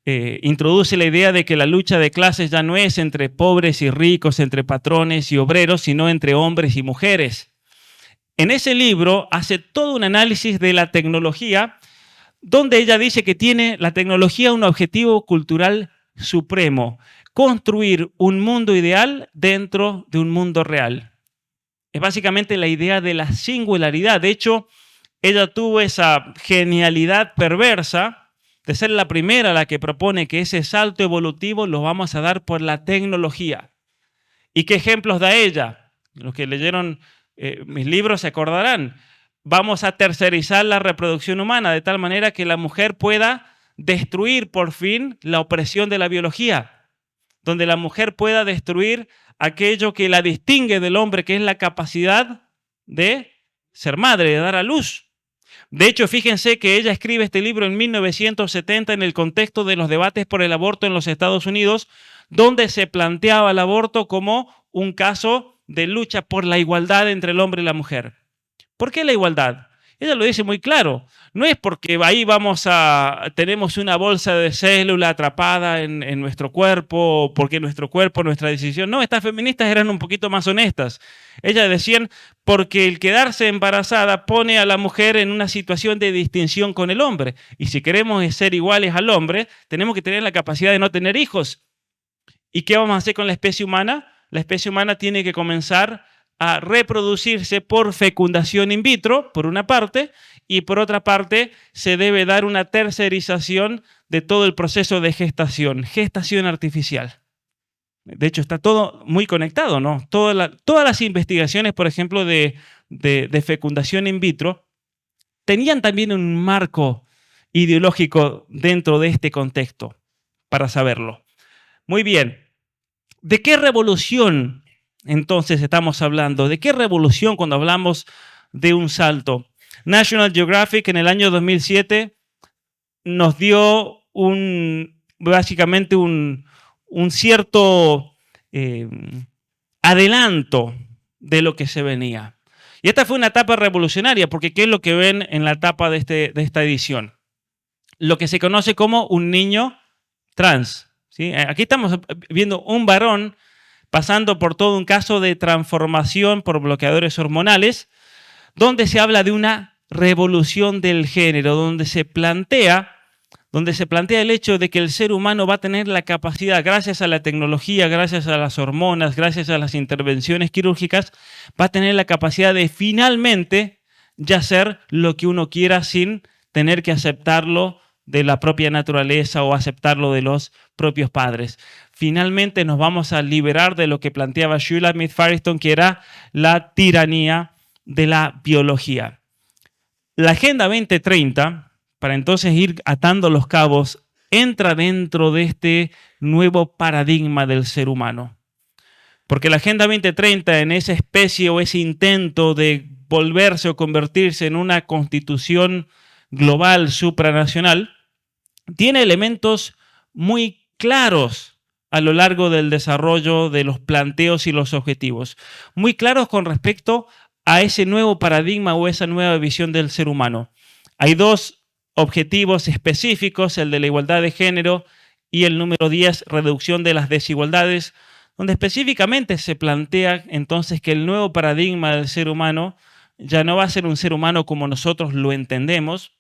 introduce la idea de que la lucha de clases ya no es entre pobres y ricos, entre patrones y obreros, sino entre hombres y mujeres. En ese libro hace todo un análisis de la tecnología, donde ella dice que tiene la tecnología un objetivo cultural supremo: construir un mundo ideal dentro de un mundo real. Es básicamente la idea de la singularidad. De hecho, ella tuvo esa genialidad perversa de ser la primera la que propone que ese salto evolutivo lo vamos a dar por la tecnología. ¿Y qué ejemplos da ella? Los que leyeron mis libros se acordarán. Vamos a tercerizar la reproducción humana de tal manera que la mujer pueda destruir por fin la opresión de la biología, donde la mujer pueda destruir aquello que la distingue del hombre, que es la capacidad de ser madre, de dar a luz. De hecho, fíjense que ella escribe este libro en 1970 en el contexto de los debates por el aborto en los Estados Unidos, donde se planteaba el aborto como un caso de lucha por la igualdad entre el hombre y la mujer. ¿Por qué la igualdad? Ella lo dice muy claro. No es porque ahí tenemos una bolsa de célula atrapada en nuestro cuerpo, porque nuestro cuerpo, nuestra decisión. No, estas feministas eran un poquito más honestas. Ellas decían, porque el quedarse embarazada pone a la mujer en una situación de distinción con el hombre. Y si queremos ser iguales al hombre, tenemos que tener la capacidad de no tener hijos. ¿Y qué vamos a hacer con la especie humana? La especie humana tiene que comenzar a reproducirse por fecundación in vitro, por una parte, y por otra parte se debe dar una tercerización de todo el proceso de gestación artificial. De hecho, está todo muy conectado, ¿no? Todas las investigaciones, por ejemplo, de fecundación in vitro, tenían también un marco ideológico dentro de este contexto, para saberlo. Muy bien. ¿De qué revolución entonces estamos hablando? ¿De qué revolución cuando hablamos de un salto? National Geographic en el año 2007 nos dio básicamente un cierto adelanto de lo que se venía. Y esta fue una etapa revolucionaria, porque ¿qué es lo que ven en la etapa de esta edición? Lo que se conoce como un niño trans. ¿Sí? Aquí estamos viendo un varón pasando por todo un caso de transformación por bloqueadores hormonales, donde se habla de una revolución del género, donde se plantea el hecho de que el ser humano va a tener la capacidad, gracias a la tecnología, gracias a las hormonas, gracias a las intervenciones quirúrgicas, va a tener la capacidad de finalmente ya ser lo que uno quiera sin tener que aceptarlo de la propia naturaleza o aceptarlo de los propios padres. Finalmente nos vamos a liberar de lo que planteaba Shulamith Firestone, que era la tiranía de la biología. La Agenda 2030, para entonces ir atando los cabos, entra dentro de este nuevo paradigma del ser humano. Porque la Agenda 2030, en esa especie o ese intento de volverse o convertirse en una constitución global supranacional, tiene elementos muy claros a lo largo del desarrollo de los planteos y los objetivos, muy claros con respecto a ese nuevo paradigma o esa nueva visión del ser humano. Hay dos objetivos específicos, el de la igualdad de género y el número 10, reducción de las desigualdades, donde específicamente se plantea entonces que el nuevo paradigma del ser humano ya no va a ser un ser humano como nosotros lo entendemos,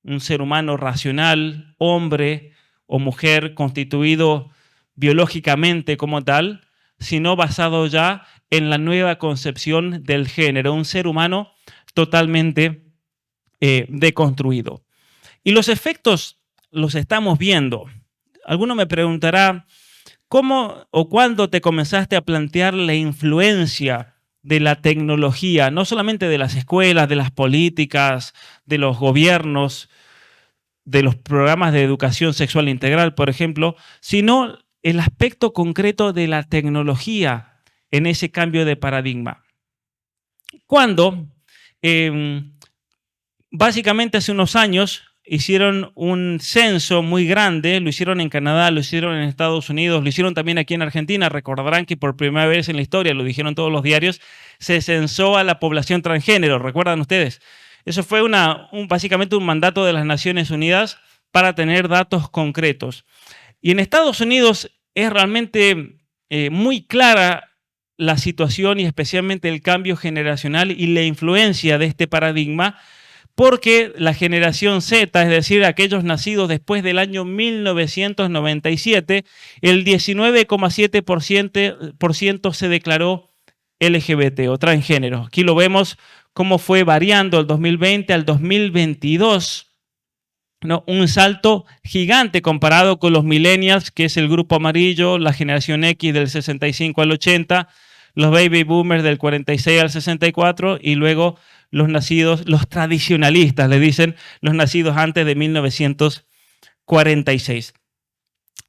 un ser humano racional, hombre o mujer, constituido biológicamente como tal, sino basado ya en la nueva concepción del género, un ser humano totalmente deconstruido. Y los efectos los estamos viendo. Alguno me preguntará, ¿cómo o cuándo te comenzaste a plantear la influencia de la tecnología, no solamente de las escuelas, de las políticas, de los gobiernos, de los programas de educación sexual integral, por ejemplo, sino el aspecto concreto de la tecnología en ese cambio de paradigma? Cuando, básicamente hace unos años, hicieron un censo muy grande, lo hicieron en Canadá, lo hicieron en Estados Unidos, lo hicieron también aquí en Argentina. Recordarán que por primera vez en la historia, lo dijeron todos los diarios, se censó a la población transgénero, ¿recuerdan ustedes? Eso fue básicamente un mandato de las Naciones Unidas para tener datos concretos. Y en Estados Unidos es realmente muy clara la situación y especialmente el cambio generacional y la influencia de este paradigma, porque la generación Z, es decir, aquellos nacidos después del año 1997, el 19,7% se declaró LGBT o transgénero. Aquí lo vemos cómo fue variando del 2020 al 2022, ¿no? Un salto gigante comparado con los millennials, que es el grupo amarillo, la generación X del 65 al 80, los baby boomers del 46 al 64 y luego los nacidos, los tradicionalistas, le dicen, los nacidos antes de 1946.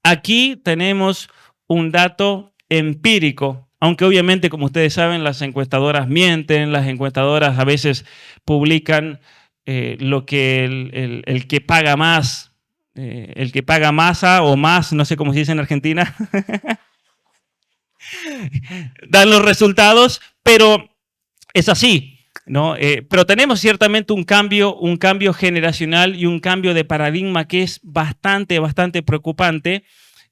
Aquí tenemos un dato empírico, aunque obviamente, como ustedes saben, las encuestadoras mienten, las encuestadoras a veces publican lo que el que paga más, el que paga masa o más, no sé cómo se dice en Argentina, dan los resultados, pero es así, ¿no? Pero tenemos ciertamente un cambio generacional y un cambio de paradigma que es bastante preocupante.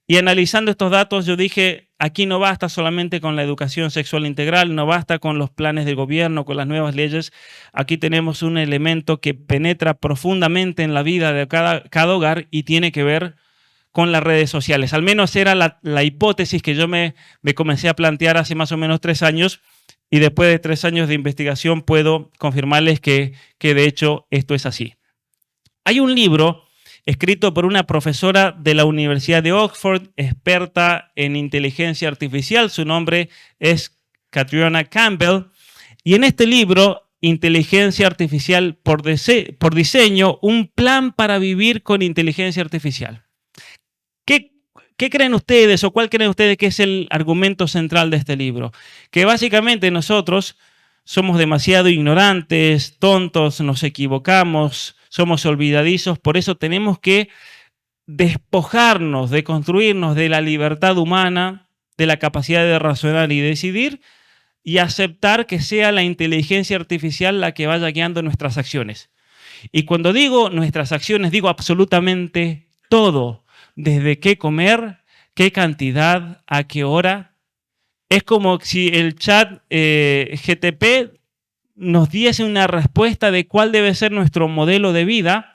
Y analizando estos datos, yo dije, aquí no basta solamente con la educación sexual integral, no basta con los planes del gobierno, con las nuevas leyes. Aquí tenemos un elemento que penetra profundamente en la vida de cada hogar y tiene que ver con las redes sociales. Al menos era la hipótesis que yo me comencé a plantear hace más o menos 3 años. Y después de 3 años de investigación puedo confirmarles que de hecho esto es así. Hay un libro escrito por una profesora de la Universidad de Oxford, experta en inteligencia artificial. Su nombre es Catriona Campbell. Y en este libro, Inteligencia Artificial por Diseño, un plan para vivir con inteligencia artificial. ¿Qué creen ustedes o cuál creen ustedes que es el argumento central de este libro? Que básicamente nosotros somos demasiado ignorantes, tontos, nos equivocamos, somos olvidadizos, por eso tenemos que despojarnos, de construirnos de la libertad humana, de la capacidad de razonar y decidir y aceptar que sea la inteligencia artificial la que vaya guiando nuestras acciones. Y cuando digo nuestras acciones, digo absolutamente todo. Desde qué comer, qué cantidad, a qué hora. Es como si el chat GTP nos diese una respuesta de cuál debe ser nuestro modelo de vida,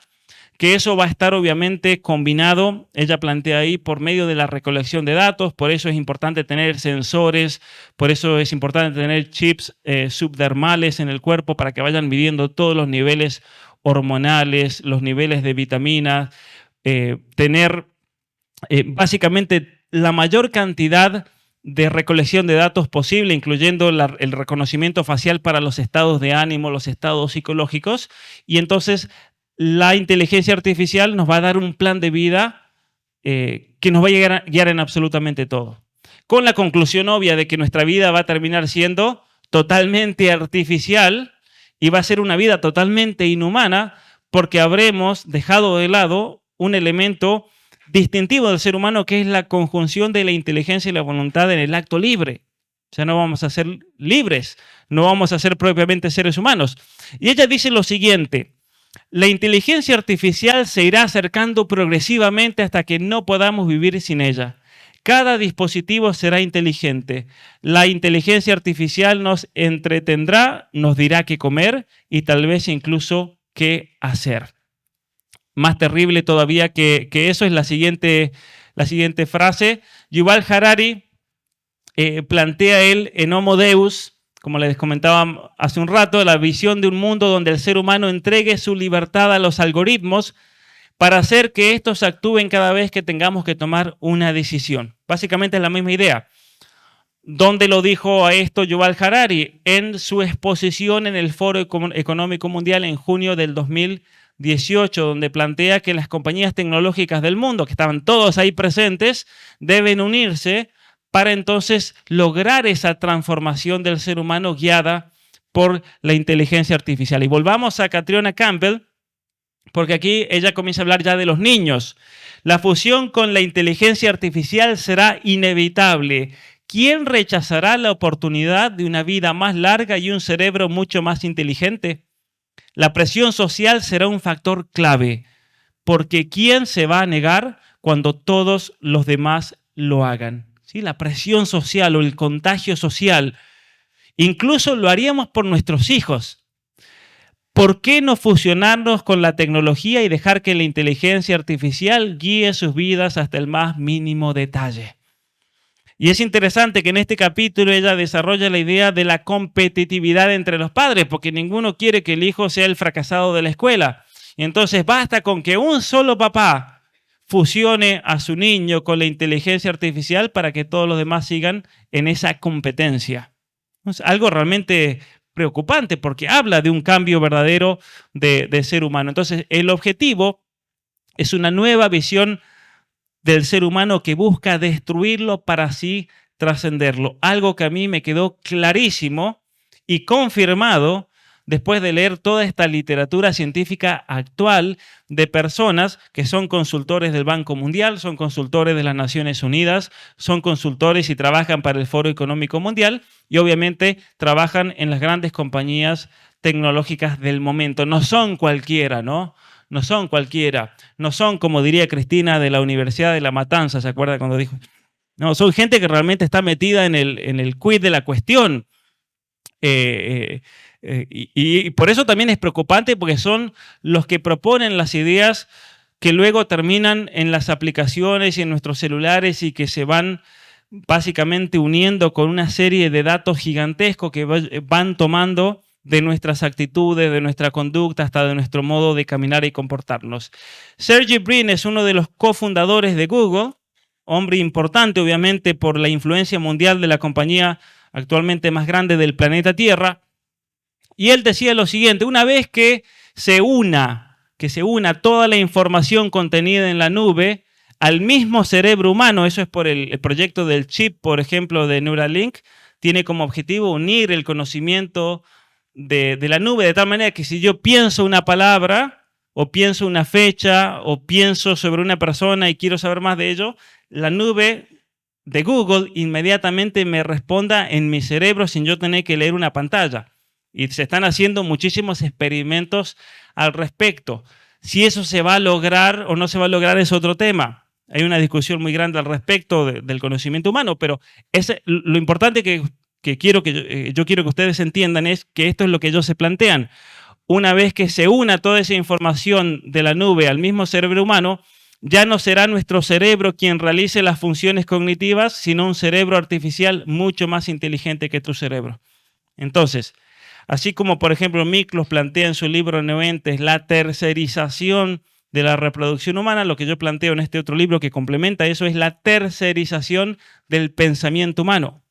que eso va a estar obviamente combinado, ella plantea ahí, por medio de la recolección de datos. Por eso es importante tener sensores, por eso es importante tener chips subdermales en el cuerpo para que vayan midiendo todos los niveles hormonales, los niveles de vitaminas, tener básicamente la mayor cantidad de recolección de datos posible, incluyendo el reconocimiento facial para los estados de ánimo, los estados psicológicos. Y entonces la inteligencia artificial nos va a dar un plan de vida que nos va a guiar en absolutamente todo. Con la conclusión obvia de que nuestra vida va a terminar siendo totalmente artificial y va a ser una vida totalmente inhumana porque habremos dejado de lado un elemento distintivo del ser humano, que es la conjunción de la inteligencia y la voluntad en el acto libre. O sea, no vamos a ser libres, no vamos a ser propiamente seres humanos. Y ella dice lo siguiente: la inteligencia artificial se irá acercando progresivamente hasta que no podamos vivir sin ella. Cada dispositivo será inteligente. La inteligencia artificial nos entretendrá, nos dirá qué comer y tal vez incluso qué hacer. Más terrible todavía que eso es la siguiente frase. Yuval Harari plantea él en Homo Deus, como les comentaba hace un rato, la visión de un mundo donde el ser humano entregue su libertad a los algoritmos para hacer que estos actúen cada vez que tengamos que tomar una decisión. Básicamente es la misma idea. ¿Dónde lo dijo a esto Yuval Harari? En su exposición en el Foro Económico Mundial en junio del 2018, donde plantea que las compañías tecnológicas del mundo, que estaban todos ahí presentes, deben unirse para entonces lograr esa transformación del ser humano guiada por la inteligencia artificial. Y volvamos a Catriona Campbell, porque aquí ella comienza a hablar ya de los niños. La fusión con la inteligencia artificial será inevitable. ¿Quién rechazará la oportunidad de una vida más larga y un cerebro mucho más inteligente? La presión social será un factor clave, porque ¿quién se va a negar cuando todos los demás lo hagan? ¿Sí? La presión social o el contagio social. Incluso lo haríamos por nuestros hijos. ¿Por qué no fusionarnos con la tecnología y dejar que la inteligencia artificial guíe sus vidas hasta el más mínimo detalle? Y es interesante que en este capítulo ella desarrolla la idea de la competitividad entre los padres, porque ninguno quiere que el hijo sea el fracasado de la escuela. Y entonces basta con que un solo papá fusione a su niño con la inteligencia artificial para que todos los demás sigan en esa competencia. Es algo realmente preocupante porque habla de un cambio verdadero de ser humano. Entonces el objetivo es una nueva visión del ser humano que busca destruirlo para así trascenderlo. Algo que a mí me quedó clarísimo y confirmado después de leer toda esta literatura científica actual de personas que son consultores del Banco Mundial, son consultores de las Naciones Unidas, son consultores y trabajan para el Foro Económico Mundial y obviamente trabajan en las grandes compañías tecnológicas del momento. No son cualquiera, ¿no? No son cualquiera, no son, como diría Cristina, de la Universidad de La Matanza, ¿se acuerda cuando dijo? No, son gente que realmente está metida en el quid de la cuestión. Y por eso también es preocupante, porque son los que proponen las ideas que luego terminan en las aplicaciones y en nuestros celulares y que se van básicamente uniendo con una serie de datos gigantescos que van tomando de nuestras actitudes, de nuestra conducta, hasta de nuestro modo de caminar y comportarnos. Sergey Brin es uno de los cofundadores de Google, hombre importante obviamente por la influencia mundial de la compañía actualmente más grande del planeta Tierra, y él decía lo siguiente: una vez que se una toda la información contenida en la nube al mismo cerebro humano, eso es por el proyecto del chip, por ejemplo, de Neuralink, tiene como objetivo unir el conocimiento de la nube, de tal manera que si yo pienso una palabra, o pienso una fecha, o pienso sobre una persona y quiero saber más de ello, la nube de Google inmediatamente me responda en mi cerebro sin yo tener que leer una pantalla. Y se están haciendo muchísimos experimentos al respecto. Si eso se va a lograr o no se va a lograr es otro tema. Hay una discusión muy grande al respecto del conocimiento humano, pero lo importante que yo quiero que ustedes entiendan es que esto es lo que ellos se plantean. Una vez que se una toda esa información de la nube al mismo cerebro humano, ya no será nuestro cerebro quien realice las funciones cognitivas, sino un cerebro artificial mucho más inteligente que tu cerebro. Entonces, así como por ejemplo Miklos plantea en su libro Neoentes la tercerización de la reproducción humana, lo que yo planteo en este otro libro que complementa eso es la tercerización del pensamiento humano.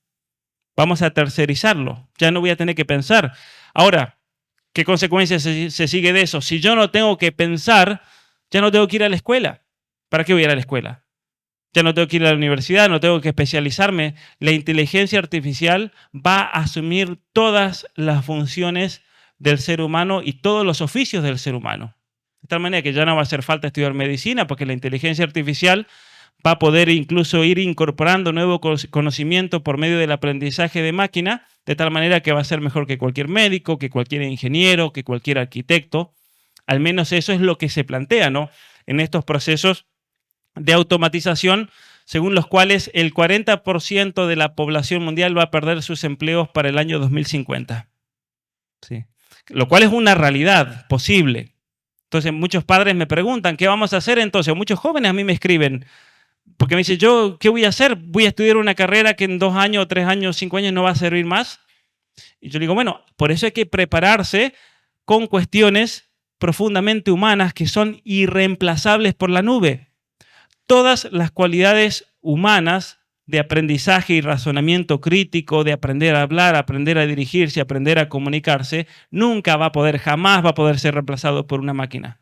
Vamos a tercerizarlo, ya no voy a tener que pensar. Ahora, ¿qué consecuencias se sigue de eso? Si yo no tengo que pensar, ya no tengo que ir a la escuela. ¿Para qué voy a ir a la escuela? Ya no tengo que ir a la universidad, no tengo que especializarme. La inteligencia artificial va a asumir todas las funciones del ser humano y todos los oficios del ser humano. De tal manera que ya no va a hacer falta estudiar medicina, porque la inteligencia artificial va a poder incluso ir incorporando nuevo conocimiento por medio del aprendizaje de máquina, de tal manera que va a ser mejor que cualquier médico, que cualquier ingeniero, que cualquier arquitecto. Al menos eso es lo que se plantea, ¿no?, en estos procesos de automatización, según los cuales el 40% de la población mundial va a perder sus empleos para el año 2050. Sí. Lo cual es una realidad posible. Entonces, muchos padres me preguntan, ¿qué vamos a hacer entonces? Muchos jóvenes a mí me escriben, porque me dicen, ¿yo qué voy a hacer? ¿Voy a estudiar una carrera que en 2 años, 3 años, 5 años no va a servir más? Y yo digo, bueno, por eso hay que prepararse con cuestiones profundamente humanas que son irreemplazables por la nube. Todas las cualidades humanas de aprendizaje y razonamiento crítico, de aprender a hablar, aprender a dirigirse, aprender a comunicarse, jamás va a poder ser reemplazado por una máquina,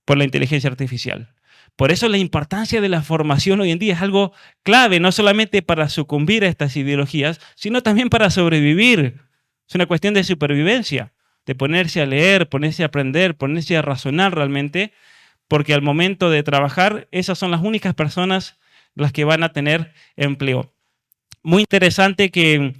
por la inteligencia artificial. Por eso la importancia de la formación hoy en día es algo clave, no solamente para sucumbir a estas ideologías, sino también para sobrevivir. Es una cuestión de supervivencia, de ponerse a leer, ponerse a aprender, ponerse a razonar realmente, porque al momento de trabajar, esas son las únicas personas las que van a tener empleo. Muy interesante que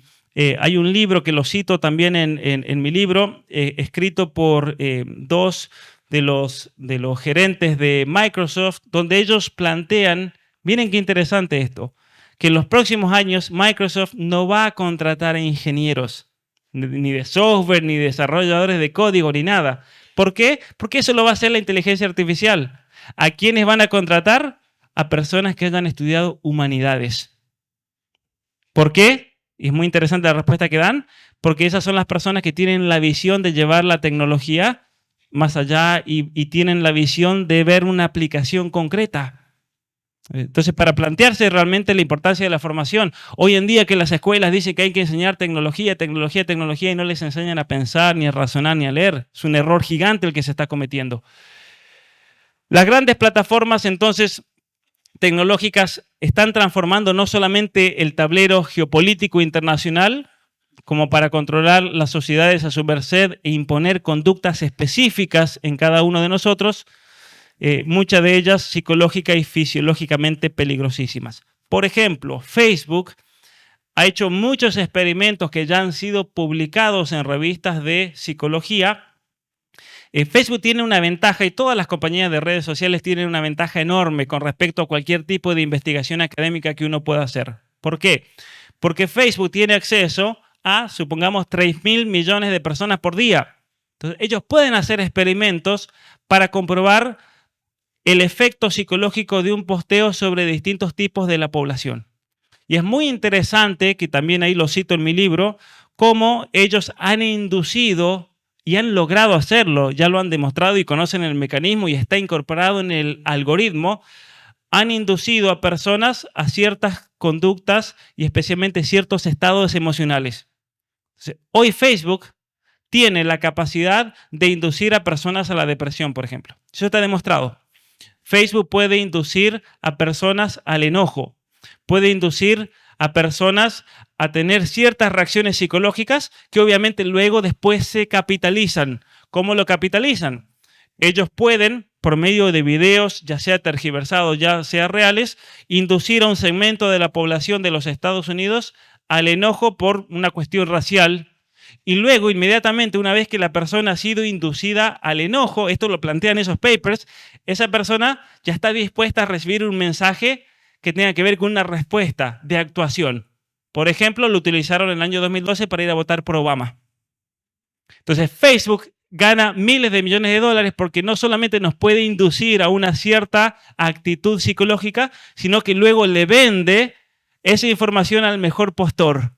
hay un libro que lo cito también en mi libro, escrito por dos de los gerentes de Microsoft, donde ellos plantean, miren qué interesante esto, que en los próximos años Microsoft no va a contratar a ingenieros, ni de software, ni desarrolladores de código, ni nada. ¿Por qué? Porque eso lo va a hacer la inteligencia artificial. ¿A quiénes van a contratar? A personas que hayan estudiado humanidades. ¿Por qué? Y es muy interesante la respuesta que dan, porque esas son las personas que tienen la visión de llevar la tecnología más allá y tienen la visión de ver una aplicación concreta. Entonces, para plantearse realmente la importancia de la formación, hoy en día que las escuelas dicen que hay que enseñar tecnología, tecnología, tecnología y no les enseñan a pensar, ni a razonar, ni a leer. Es un error gigante el que se está cometiendo. Las grandes plataformas, entonces, tecnológicas están transformando no solamente el tablero geopolítico internacional, como para controlar las sociedades a su merced e imponer conductas específicas en cada uno de nosotros, muchas de ellas psicológica y fisiológicamente peligrosísimas. Por ejemplo, Facebook ha hecho muchos experimentos que ya han sido publicados en revistas de psicología. Facebook tiene una ventaja y todas las compañías de redes sociales tienen una ventaja enorme con respecto a cualquier tipo de investigación académica que uno pueda hacer. ¿Por qué? Porque Facebook tiene acceso a, supongamos, 3.000 millones de personas por día. Entonces, ellos pueden hacer experimentos para comprobar el efecto psicológico de un posteo sobre distintos tipos de la población. Y es muy interesante, que también ahí lo cito en mi libro, cómo ellos han inducido y han logrado hacerlo, ya lo han demostrado y conocen el mecanismo y está incorporado en el algoritmo, han inducido a personas a ciertas conductas y especialmente ciertos estados emocionales. Hoy Facebook tiene la capacidad de inducir a personas a la depresión, por ejemplo. Eso está demostrado. Facebook puede inducir a personas al enojo, puede inducir a personas a tener ciertas reacciones psicológicas que obviamente luego después se capitalizan. ¿Cómo lo capitalizan? Ellos pueden, por medio de videos, ya sea tergiversados, ya sea reales, inducir a un segmento de la población de los Estados Unidos al enojo por una cuestión racial. Y luego, inmediatamente, una vez que la persona ha sido inducida al enojo, esto lo plantean esos papers, esa persona ya está dispuesta a recibir un mensaje que tenga que ver con una respuesta de actuación. Por ejemplo, lo utilizaron en el año 2012 para ir a votar por Obama. Entonces, Facebook gana miles de millones de dólares porque no solamente nos puede inducir a una cierta actitud psicológica, sino que luego le vende esa información al mejor postor,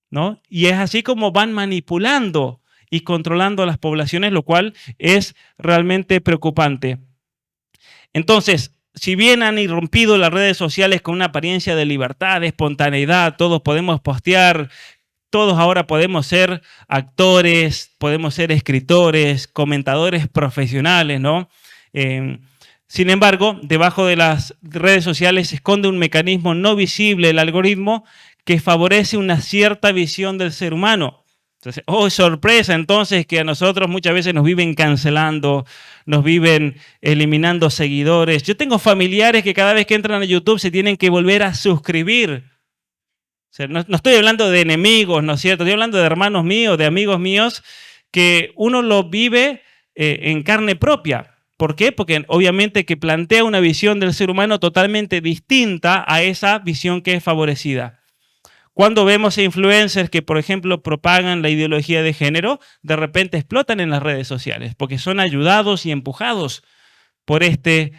¿no? Y es así como van manipulando y controlando a las poblaciones, lo cual es realmente preocupante. Entonces, si bien han irrumpido las redes sociales con una apariencia de libertad, de espontaneidad, todos podemos postear, todos ahora podemos ser actores, podemos ser escritores, comentadores profesionales, ¿no? Sin embargo, debajo de las redes sociales se esconde un mecanismo no visible, el algoritmo, que favorece una cierta visión del ser humano. Entonces, oh, sorpresa, entonces, que a nosotros muchas veces nos viven cancelando, nos viven eliminando seguidores. Yo tengo familiares que cada vez que entran a YouTube se tienen que volver a suscribir. O sea, no estoy hablando de enemigos, ¿no es cierto? Estoy hablando de hermanos míos, de amigos míos, que uno lo vive en carne propia. ¿Por qué? Porque obviamente que plantea una visión del ser humano totalmente distinta a esa visión que es favorecida. Cuando vemos a influencers que, por ejemplo, propagan la ideología de género, de repente explotan en las redes sociales porque son ayudados y empujados por este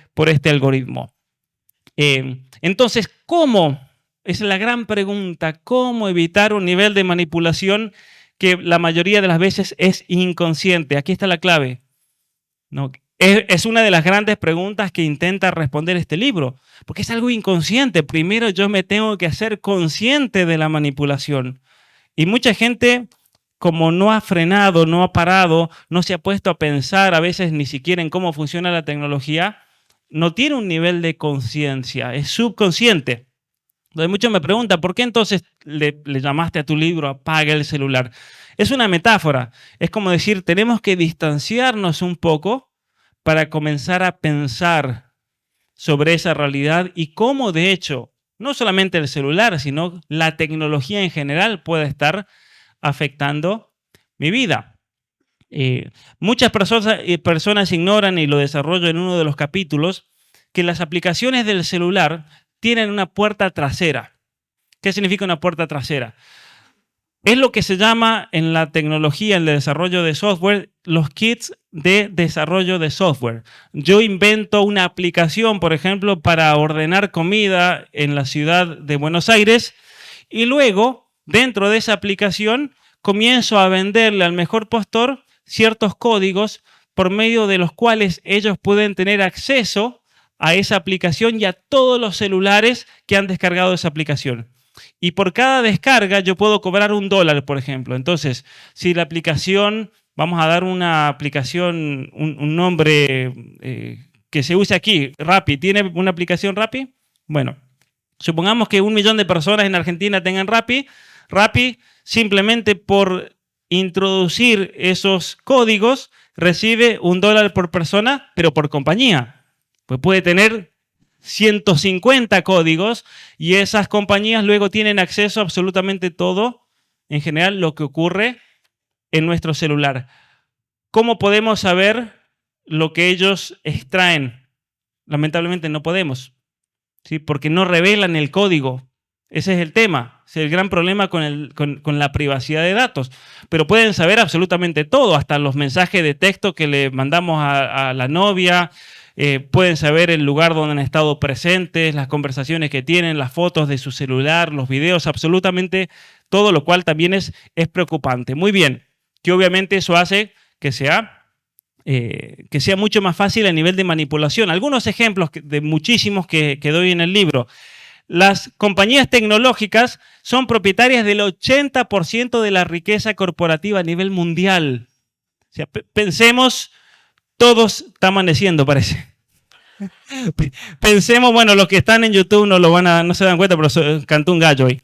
algoritmo. Entonces, ¿cómo Esa es la gran pregunta. ¿Cómo evitar un nivel de manipulación que la mayoría de las veces es inconsciente? Aquí está la clave. ¿No? Es una de las grandes preguntas que intenta responder este libro, porque es algo inconsciente. Primero yo me tengo que hacer consciente de la manipulación. Y mucha gente, como no ha frenado, no ha parado, no se ha puesto a pensar a veces ni siquiera en cómo funciona la tecnología, no tiene un nivel de conciencia, es subconsciente. Entonces muchos me preguntan, ¿por qué entonces le llamaste a tu libro Apaga el celular? Es una metáfora, es como decir, tenemos que distanciarnos un poco para comenzar a pensar sobre esa realidad y cómo, de hecho, no solamente el celular, sino la tecnología en general puede estar afectando mi vida. Muchas personas ignoran, y lo desarrollo en uno de los capítulos, que las aplicaciones del celular tienen una puerta trasera. ¿Qué significa una puerta trasera? Es lo que se llama en la tecnología, en el desarrollo de software, los kits de desarrollo de software. Yo invento una aplicación, por ejemplo, para ordenar comida en la ciudad de Buenos Aires y luego, dentro de esa aplicación, comienzo a venderle al mejor postor ciertos códigos por medio de los cuales ellos pueden tener acceso a esa aplicación y a todos los celulares que han descargado esa aplicación. Y por cada descarga yo puedo cobrar $1, por ejemplo. Entonces, si la aplicación, vamos a dar una aplicación, un nombre que se use aquí, Rappi. ¿Tiene una aplicación Rappi? Bueno, supongamos que 1 millón de personas en Argentina tengan Rappi. Rappi, simplemente por introducir esos códigos, recibe $1 por persona, pero por compañía. Pues puede tener 150 códigos y esas compañías luego tienen acceso a absolutamente todo, en general, lo que ocurre en nuestro celular. ¿Cómo podemos saber lo que ellos extraen? Lamentablemente no podemos, ¿sí? Porque no revelan el código. Ese es el tema, es el gran problema con la privacidad de datos. Pero pueden saber absolutamente todo, hasta los mensajes de texto que le mandamos a la novia. Pueden saber el lugar donde han estado presentes, las conversaciones que tienen, las fotos de su celular, los videos, absolutamente todo, lo cual también es preocupante. Muy bien, que obviamente eso hace que sea mucho más fácil a nivel de manipulación. Algunos ejemplos de muchísimos que doy en el libro. Las compañías tecnológicas son propietarias del 80% de la riqueza corporativa a nivel mundial. O sea, pensemos... Todos está amaneciendo, parece. Pensemos, bueno, los que están en YouTube no se dan cuenta, pero cantó un gallo ahí.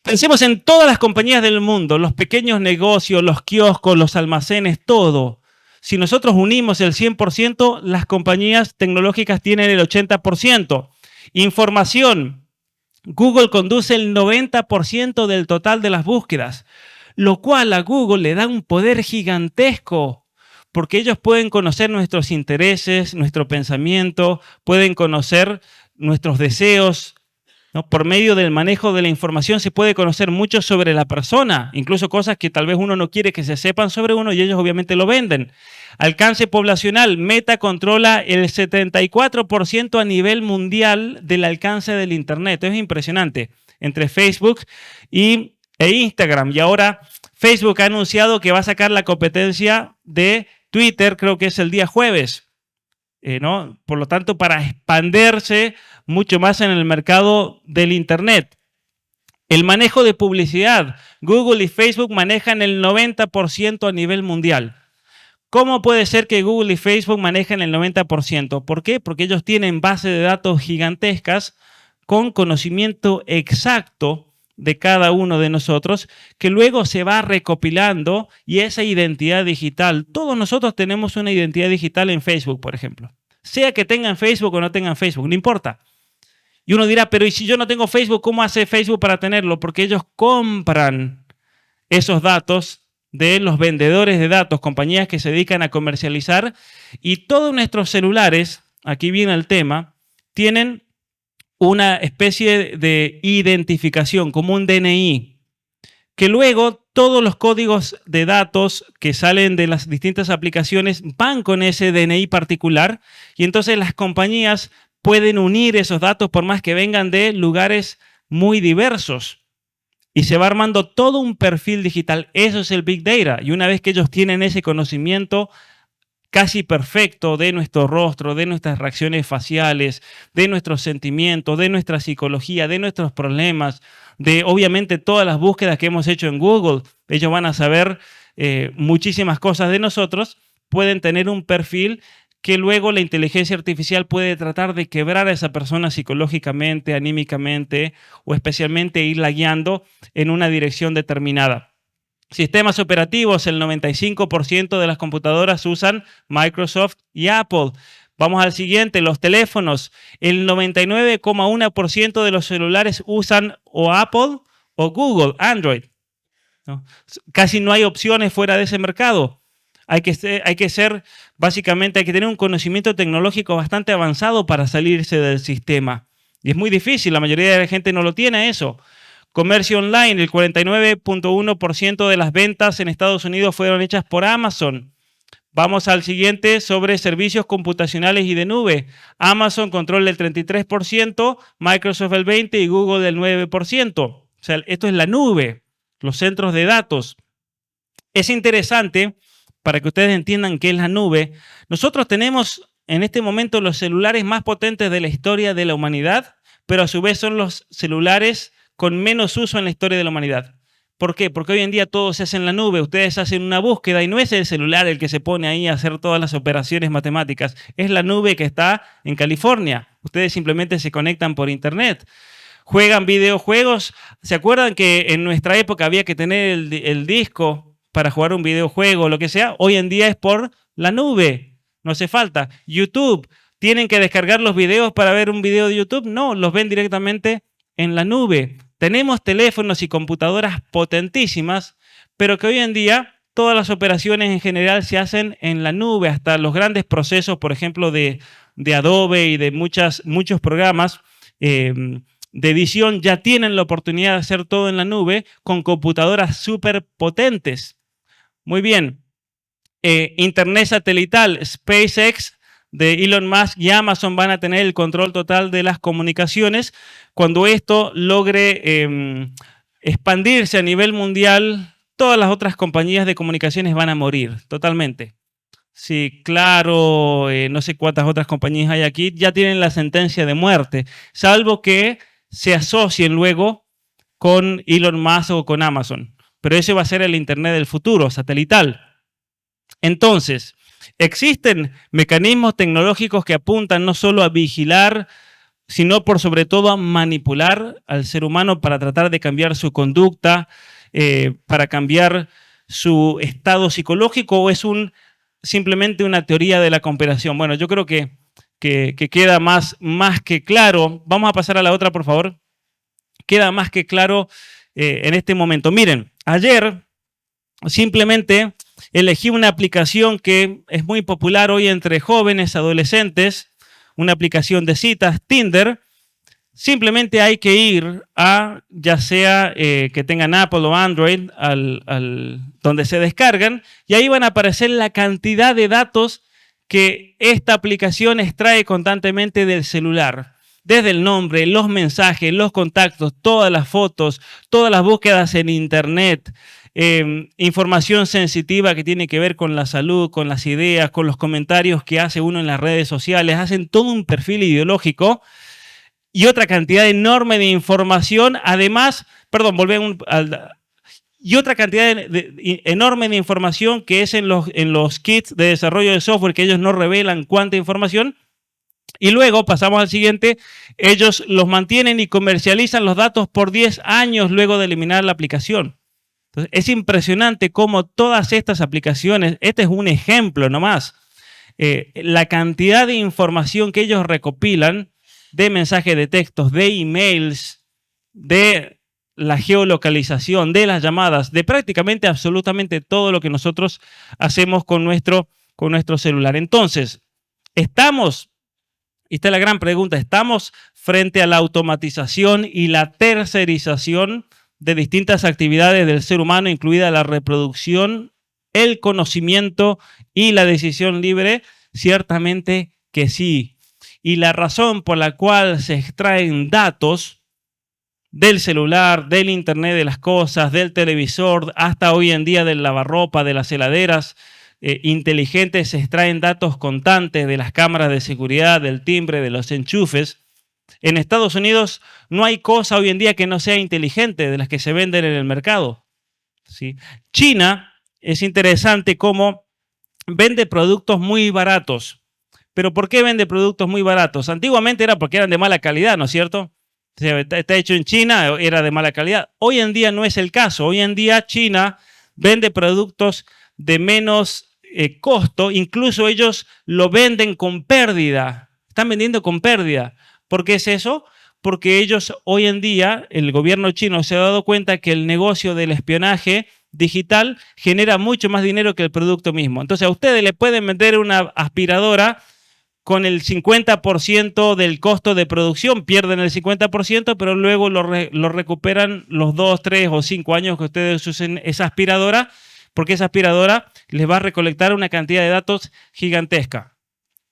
Pensemos en todas las compañías del mundo, los pequeños negocios, los kioscos, los almacenes, todo. Si nosotros unimos el 100%, las compañías tecnológicas tienen el 80%. Información. Google conduce el 90% del total de las búsquedas, lo cual a Google le da un poder gigantesco, porque ellos pueden conocer nuestros intereses, nuestro pensamiento, pueden conocer nuestros deseos, ¿no? Por medio del manejo de la información se puede conocer mucho sobre la persona, incluso cosas que tal vez uno no quiere que se sepan sobre uno y ellos obviamente lo venden. Alcance poblacional. Meta controla el 74% a nivel mundial del alcance del Internet. Es impresionante. Entre Facebook e Instagram. Y ahora Facebook ha anunciado que va a sacar la competencia de Twitter, creo que es el día jueves, ¿no? Por lo tanto, para expandirse mucho más en el mercado del Internet. El manejo de publicidad. Google y Facebook manejan el 90% a nivel mundial. ¿Cómo puede ser que Google y Facebook manejen el 90%? ¿Por qué? Porque ellos tienen bases de datos gigantescas con conocimiento exacto de cada uno de nosotros, que luego se va recopilando, y esa identidad digital, todos nosotros tenemos una identidad digital en Facebook, por ejemplo. Sea que tengan Facebook o no tengan Facebook, no importa. Y uno dirá, pero ¿y si yo no tengo Facebook, cómo hace Facebook para tenerlo? Porque ellos compran esos datos de los vendedores de datos, compañías que se dedican a comercializar, y todos nuestros celulares, aquí viene el tema, tienen una especie de identificación, como un DNI, que luego todos los códigos de datos que salen de las distintas aplicaciones van con ese DNI particular, y entonces las compañías pueden unir esos datos por más que vengan de lugares muy diversos. Y se va armando todo un perfil digital. Eso es el Big Data. Y una vez que ellos tienen ese conocimiento casi perfecto de nuestro rostro, de nuestras reacciones faciales, de nuestros sentimientos, de nuestra psicología, de nuestros problemas, de obviamente todas las búsquedas que hemos hecho en Google, ellos van a saber muchísimas cosas de nosotros, pueden tener un perfil que luego la inteligencia artificial puede tratar de quebrar a esa persona psicológicamente, anímicamente o especialmente irla guiando en una dirección determinada. Sistemas operativos, el 95% de las computadoras usan Microsoft y Apple. Vamos al siguiente, los teléfonos. El 99,1% de los celulares usan o Apple o Google, Android, ¿no? Casi no hay opciones fuera de ese mercado. Básicamente hay que tener un conocimiento tecnológico bastante avanzado para salirse del sistema. Y es muy difícil, la mayoría de la gente no lo tiene eso. Comercio online, el 49,1% de las ventas en Estados Unidos fueron hechas por Amazon. Vamos al siguiente sobre servicios computacionales y de nube. Amazon controla el 33%, Microsoft el 20% y Google el 9%. O sea, esto es la nube, los centros de datos. Es interesante, para que ustedes entiendan qué es la nube, nosotros tenemos en este momento los celulares más potentes de la historia de la humanidad, pero a su vez son los celulares con menos uso en la historia de la humanidad. ¿Por qué? Porque hoy en día todo se hace en la nube. Ustedes hacen una búsqueda y no es el celular el que se pone ahí a hacer todas las operaciones matemáticas. Es la nube que está en California. Ustedes simplemente se conectan por internet. Juegan videojuegos. ¿Se acuerdan que en nuestra época había que tener el disco para jugar un videojuego o lo que sea? Hoy en día es por la nube. No hace falta. YouTube. ¿Tienen que descargar los videos para ver un video de YouTube? No, los ven directamente en la nube. Tenemos teléfonos y computadoras potentísimas, pero que hoy en día todas las operaciones en general se hacen en la nube, hasta los grandes procesos, por ejemplo, de Adobe y de muchos programas de edición ya tienen la oportunidad de hacer todo en la nube con computadoras súper potentes. Muy bien. Internet satelital, SpaceX de Elon Musk y Amazon van a tener el control total de las comunicaciones. Cuando esto logre expandirse a nivel mundial, todas las otras compañías de comunicaciones van a morir totalmente. Sí, claro, no sé cuántas otras compañías hay aquí, ya tienen la sentencia de muerte, salvo que se asocien luego con Elon Musk o con Amazon. Pero ese va a ser el Internet del futuro, satelital. Entonces, existen mecanismos tecnológicos que apuntan no solo a vigilar, sino por sobre todo a manipular al ser humano para tratar de cambiar su conducta, para cambiar su estado psicológico, o es simplemente una teoría de la conspiración. Bueno, yo creo que queda más que claro. Vamos a pasar a la otra, por favor. Queda más que claro en este momento. Miren, ayer simplemente elegí una aplicación que es muy popular hoy entre jóvenes, adolescentes, una aplicación de citas, Tinder. Simplemente hay que ir a, ya sea que tengan Apple o Android, donde se descargan, y ahí van a aparecer la cantidad de datos que esta aplicación extrae constantemente del celular. Desde el nombre, los mensajes, los contactos, todas las fotos, todas las búsquedas en internet, información sensitiva que tiene que ver con la salud, con las ideas, con los comentarios que hace uno en las redes sociales, hacen todo un perfil ideológico y otra cantidad enorme de información. Además, y otra cantidad enorme de información que es en los kits de desarrollo de software, que ellos no revelan cuánta información. Y luego, pasamos al siguiente, ellos los mantienen y comercializan los datos por 10 años luego de eliminar la aplicación. Entonces, es impresionante cómo todas estas aplicaciones, este es un ejemplo nomás, la cantidad de información que ellos recopilan de mensajes de textos, de emails, de la geolocalización, de las llamadas, de prácticamente absolutamente todo lo que nosotros hacemos con nuestro celular. Entonces, y esta es la gran pregunta, ¿estamos frente a la automatización y la tercerización de distintas actividades del ser humano, incluida la reproducción, el conocimiento y la decisión libre? Ciertamente que sí. y la razón por la cual se extraen datos del celular, del Internet de las cosas, del televisor, hasta hoy en día del lavarropa, de las heladeras inteligentes, se extraen datos constantes de las cámaras de seguridad, del timbre, de los enchufes. En Estados Unidos no hay cosa hoy en día que no sea inteligente de las que se venden en el mercado, ¿sí? China es interesante cómo vende productos muy baratos. ¿Pero por qué vende productos muy baratos? Antiguamente era porque eran de mala calidad, ¿no es cierto? O sea, está hecho en China, era de mala calidad. Hoy en día no es el caso. Hoy en día China vende productos de menos costo. Incluso ellos lo venden con pérdida. Están vendiendo con pérdida. ¿Por qué es eso? Porque ellos hoy en día, el gobierno chino se ha dado cuenta que el negocio del espionaje digital genera mucho más dinero que el producto mismo. Entonces a ustedes le pueden vender una aspiradora con el 50% del costo de producción, pierden el 50%, pero luego lo recuperan los 2, 3 o 5 años que ustedes usen esa aspiradora, porque esa aspiradora les va a recolectar una cantidad de datos gigantesca.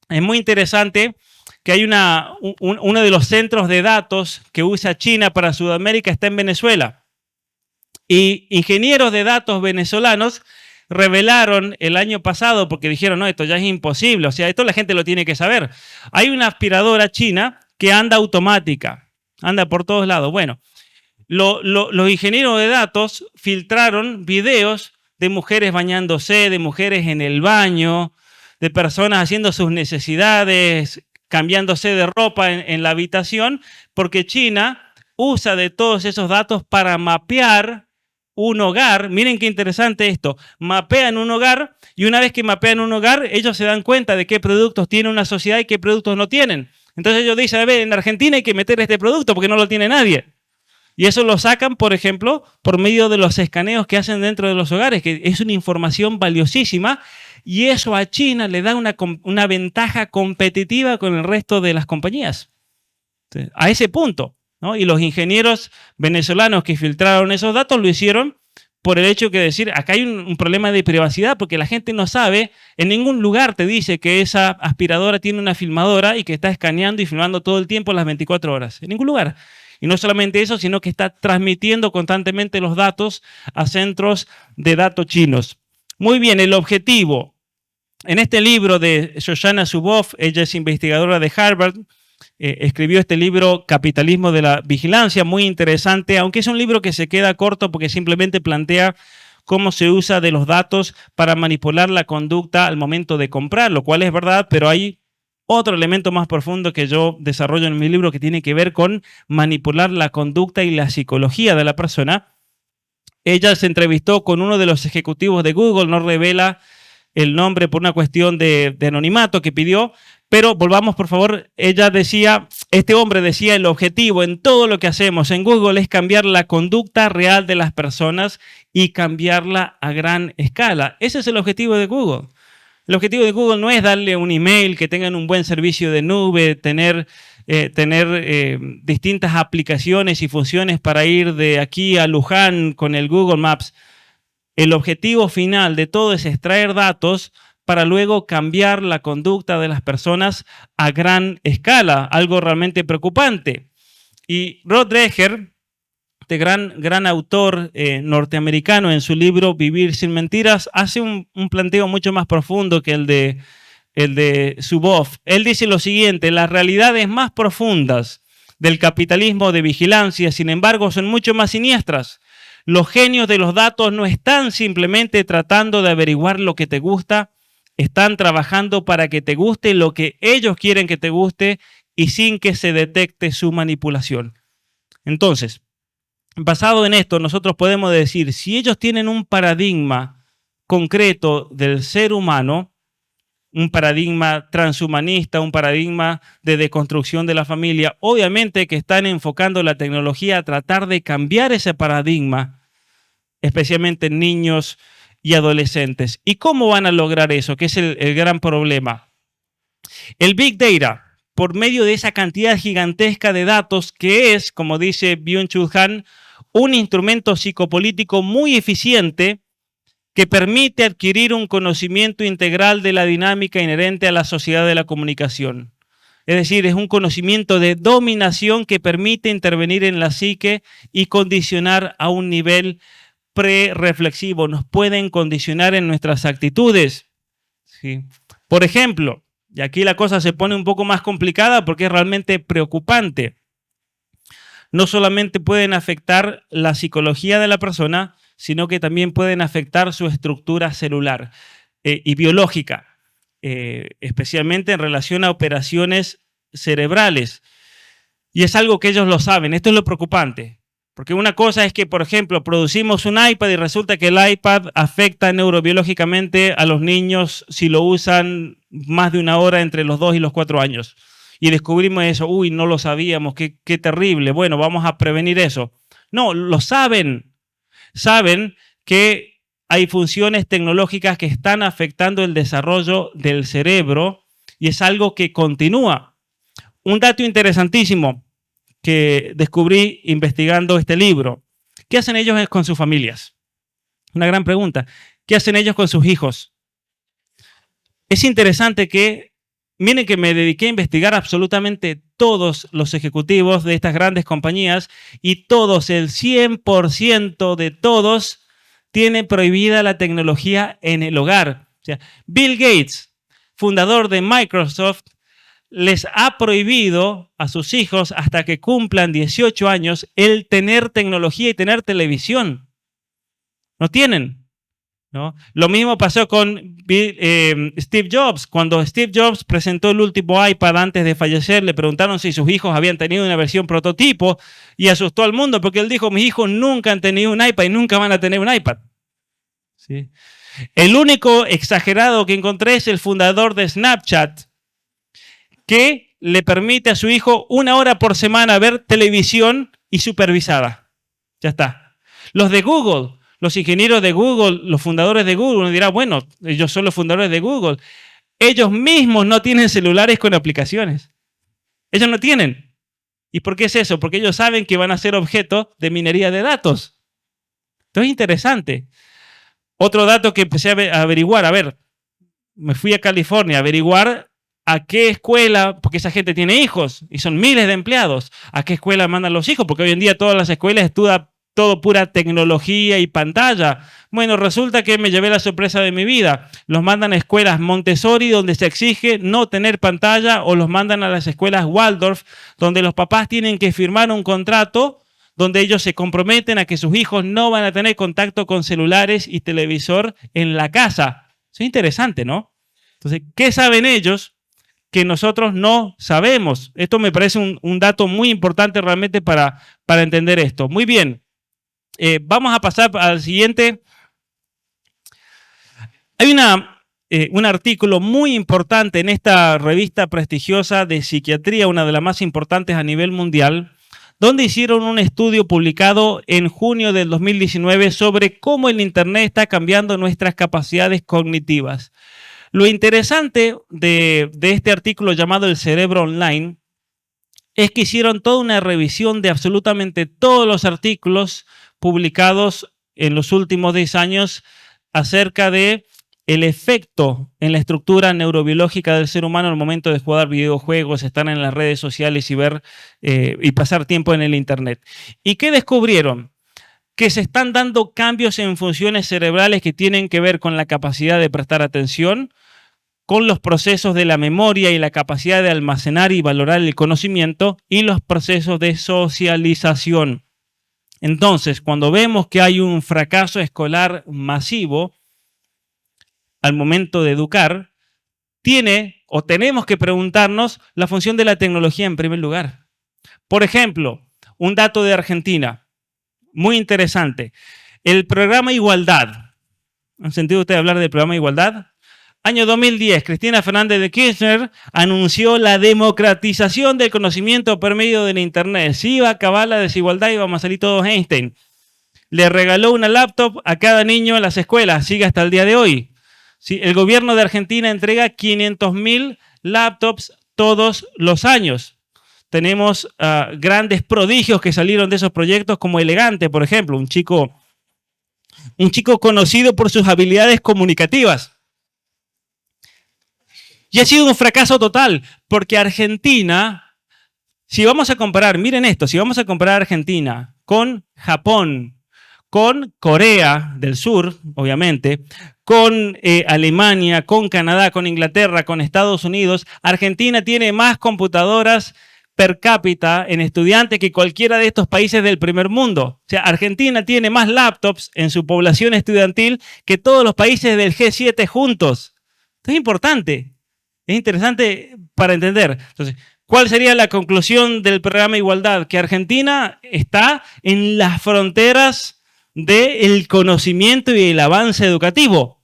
Es muy interesante que hay uno de los centros de datos que usa China para Sudamérica está en Venezuela. Y ingenieros de datos venezolanos revelaron el año pasado, porque dijeron, no, esto ya es imposible, o sea, esto la gente lo tiene que saber. Hay una aspiradora china que anda automática, anda por todos lados. Bueno, los ingenieros de datos filtraron videos de mujeres bañándose, de mujeres en el baño, de personas haciendo sus necesidades, cambiándose de ropa en la habitación, porque China usa de todos esos datos para mapear un hogar. Miren qué interesante esto. Mapean un hogar y una vez que mapean un hogar, ellos se dan cuenta de qué productos tiene una sociedad y qué productos no tienen. Entonces ellos dicen, a ver, en Argentina hay que meter este producto porque no lo tiene nadie. Y eso lo sacan, por ejemplo, por medio de los escaneos que hacen dentro de los hogares, que es una información valiosísima, y eso a China le da una ventaja competitiva con el resto de las compañías. Entonces, a ese punto, ¿no? Y los ingenieros venezolanos que filtraron esos datos lo hicieron por el hecho que decir, acá hay un problema de privacidad porque la gente no sabe, en ningún lugar te dice que esa aspiradora tiene una filmadora y que está escaneando y filmando todo el tiempo las 24 horas. En ningún lugar. Y no solamente eso, sino que está transmitiendo constantemente los datos a centros de datos chinos. Muy bien, el objetivo. En este libro de Shoshana Zuboff, ella es investigadora de Harvard, escribió este libro Capitalismo de la Vigilancia, muy interesante, aunque es un libro que se queda corto porque simplemente plantea cómo se usa de los datos para manipular la conducta al momento de comprar, lo cual es verdad, pero hay otro elemento más profundo que yo desarrollo en mi libro que tiene que ver con manipular la conducta y la psicología de la persona. Ella se entrevistó con uno de los ejecutivos de Google, no revela el nombre por una cuestión de anonimato que pidió, pero volvamos por favor. Ella decía, este hombre decía, el objetivo en todo lo que hacemos en Google es cambiar la conducta real de las personas y cambiarla a gran escala. Ese es el objetivo de Google. El objetivo de Google no es darle un email, que tengan un buen servicio de nube, tener distintas aplicaciones y funciones para ir de aquí a Luján con el Google Maps. El objetivo final de todo es extraer datos para luego cambiar la conducta de las personas a gran escala, algo realmente preocupante. Y Rod Dreher, este gran autor norteamericano, en su libro Vivir sin Mentiras, hace un planteo mucho más profundo que el de Zuboff. Él dice lo siguiente: las realidades más profundas del capitalismo de vigilancia, sin embargo, son mucho más siniestras. Los genios de los datos no están simplemente tratando de averiguar lo que te gusta, están trabajando para que te guste lo que ellos quieren que te guste y sin que se detecte su manipulación. Entonces, basado en esto, nosotros podemos decir, si ellos tienen un paradigma concreto del ser humano, un paradigma transhumanista, un paradigma de deconstrucción de la familia, obviamente que están enfocando la tecnología a tratar de cambiar ese paradigma, especialmente en niños y adolescentes. ¿Y cómo van a lograr eso? Que es el gran problema. El Big Data, por medio de esa cantidad gigantesca de datos, que es, como dice Byung-Chul Han, un instrumento psicopolítico muy eficiente que permite adquirir un conocimiento integral de la dinámica inherente a la sociedad de la comunicación. Es decir, es un conocimiento de dominación que permite intervenir en la psique y condicionar a un nivel pre-reflexivo. Nos pueden condicionar en nuestras actitudes. ¿Sí? Por ejemplo, y aquí la cosa se pone un poco más complicada porque es realmente preocupante. No solamente pueden afectar la psicología de la persona, sino que también pueden afectar su estructura celular y biológica, especialmente en relación a operaciones cerebrales. Y es algo que ellos lo saben. Esto es lo preocupante. Porque una cosa es que, por ejemplo, producimos un iPad y resulta que el iPad afecta neurobiológicamente a los niños si lo usan más de una hora entre los 2 y los 4 años. Y descubrimos eso. Uy, no lo sabíamos. Qué terrible. Bueno, vamos a prevenir eso. No, lo saben. Saben que hay funciones tecnológicas que están afectando el desarrollo del cerebro y es algo que continúa. Un dato interesantísimo que descubrí investigando este libro. ¿Qué hacen ellos con sus familias? Una gran pregunta. ¿Qué hacen ellos con sus hijos? Es interesante que, miren que me dediqué a investigar absolutamente todos los ejecutivos de estas grandes compañías y todos, el 100% de todos, tienen prohibida la tecnología en el hogar. O sea, Bill Gates, fundador de Microsoft, les ha prohibido a sus hijos hasta que cumplan 18 años el tener tecnología y tener televisión. No tienen, ¿no? Lo mismo pasó con Steve Jobs. Cuando Steve Jobs presentó el último iPad antes de fallecer, le preguntaron si sus hijos habían tenido una versión prototipo y asustó al mundo porque él dijo, mis hijos nunca han tenido un iPad y nunca van a tener un iPad. ¿Sí? El único exagerado que encontré es el fundador de Snapchat, que le permite a su hijo 1 hora por semana ver televisión y supervisada. Ya está. Los de Google, los ingenieros de Google, los fundadores de Google, uno dirá, bueno, ellos son los fundadores de Google. Ellos mismos no tienen celulares con aplicaciones. Ellos no tienen. ¿Y por qué es eso? Porque ellos saben que van a ser objeto de minería de datos. Esto es interesante. Otro dato que empecé a averiguar, me fui a California a averiguar a qué escuela, porque esa gente tiene hijos y son miles de empleados, a qué escuela mandan los hijos, porque hoy en día todas las escuelas estudian todo pura tecnología y pantalla. Bueno, resulta que me llevé la sorpresa de mi vida. Los mandan a escuelas Montessori, donde se exige no tener pantalla, o los mandan a las escuelas Waldorf, donde los papás tienen que firmar un contrato donde ellos se comprometen a que sus hijos no van a tener contacto con celulares y televisor en la casa. Eso es interesante, ¿no? Entonces, ¿qué saben ellos que nosotros no sabemos? Esto me parece un dato muy importante realmente para entender esto. Muy bien. Vamos a pasar al siguiente. Hay un artículo muy importante en esta revista prestigiosa de psiquiatría, una de las más importantes a nivel mundial, donde hicieron un estudio publicado en junio del 2019 sobre cómo el Internet está cambiando nuestras capacidades cognitivas. Lo interesante de este artículo llamado El cerebro online es que hicieron toda una revisión de absolutamente todos los artículos publicados en los últimos 10 años acerca de el efecto en la estructura neurobiológica del ser humano al momento de jugar videojuegos, estar en las redes sociales y ver y pasar tiempo en el Internet. ¿Y qué descubrieron? Que se están dando cambios en funciones cerebrales que tienen que ver con la capacidad de prestar atención, con los procesos de la memoria y la capacidad de almacenar y valorar el conocimiento y los procesos de socialización. Entonces, cuando vemos que hay un fracaso escolar masivo al momento de educar, tenemos que preguntarnos la función de la tecnología en primer lugar. Por ejemplo, un dato de Argentina, muy interesante. El programa Igualdad. ¿Han sentido ustedes hablar del programa Igualdad? Año 2010, Cristina Fernández de Kirchner anunció la democratización del conocimiento por medio del Internet. Si iba a acabar la desigualdad, íbamos a salir todos Einstein. Le regaló una laptop a cada niño en las escuelas, sigue hasta el día de hoy. Sí, el gobierno de Argentina entrega 500.000 laptops todos los años. Tenemos grandes prodigios que salieron de esos proyectos, como Elegante, por ejemplo, un chico conocido por sus habilidades comunicativas. Y ha sido un fracaso total, porque Argentina, si vamos a comparar, miren esto, si vamos a comparar Argentina con Japón, con Corea del Sur, obviamente, con Alemania, con Canadá, con Inglaterra, con Estados Unidos, Argentina tiene más computadoras per cápita en estudiantes que cualquiera de estos países del primer mundo. O sea, Argentina tiene más laptops en su población estudiantil que todos los países del G7 juntos. Esto es importante, es interesante para entender. Entonces, ¿cuál sería la conclusión del programa Igualdad? Que Argentina está en las fronteras del conocimiento y el avance educativo.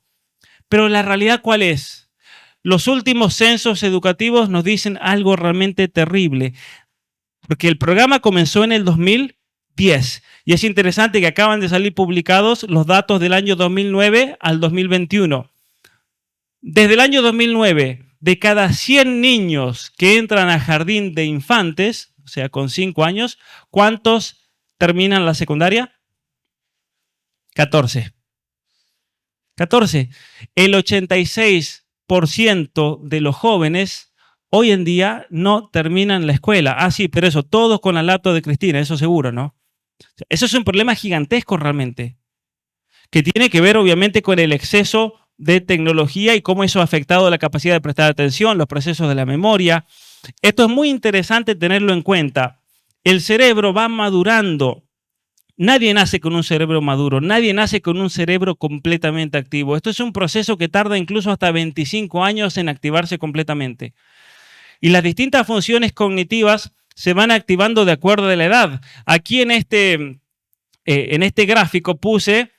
Pero la realidad, ¿cuál es? Los últimos censos educativos nos dicen algo realmente terrible, porque el programa comenzó en el 2010 y es interesante que acaban de salir publicados los datos del año 2009 al 2021. Desde el año 2009, de cada 100 niños que entran a jardín de infantes, o sea, con 5 años, ¿cuántos terminan la secundaria? 14. 14. El 86% de los jóvenes hoy en día no terminan la escuela. Ah, sí, pero eso, todos con la laptop de Cristina, eso seguro, ¿no? Eso es un problema gigantesco realmente, que tiene que ver obviamente con el exceso de tecnología y cómo eso ha afectado la capacidad de prestar atención, los procesos de la memoria. Esto es muy interesante tenerlo en cuenta. El cerebro va madurando. Nadie nace con un cerebro maduro, nadie nace con un cerebro completamente activo. Esto es un proceso que tarda incluso hasta 25 años en activarse completamente. Y las distintas funciones cognitivas se van activando de acuerdo a la edad. Aquí en este gráfico puse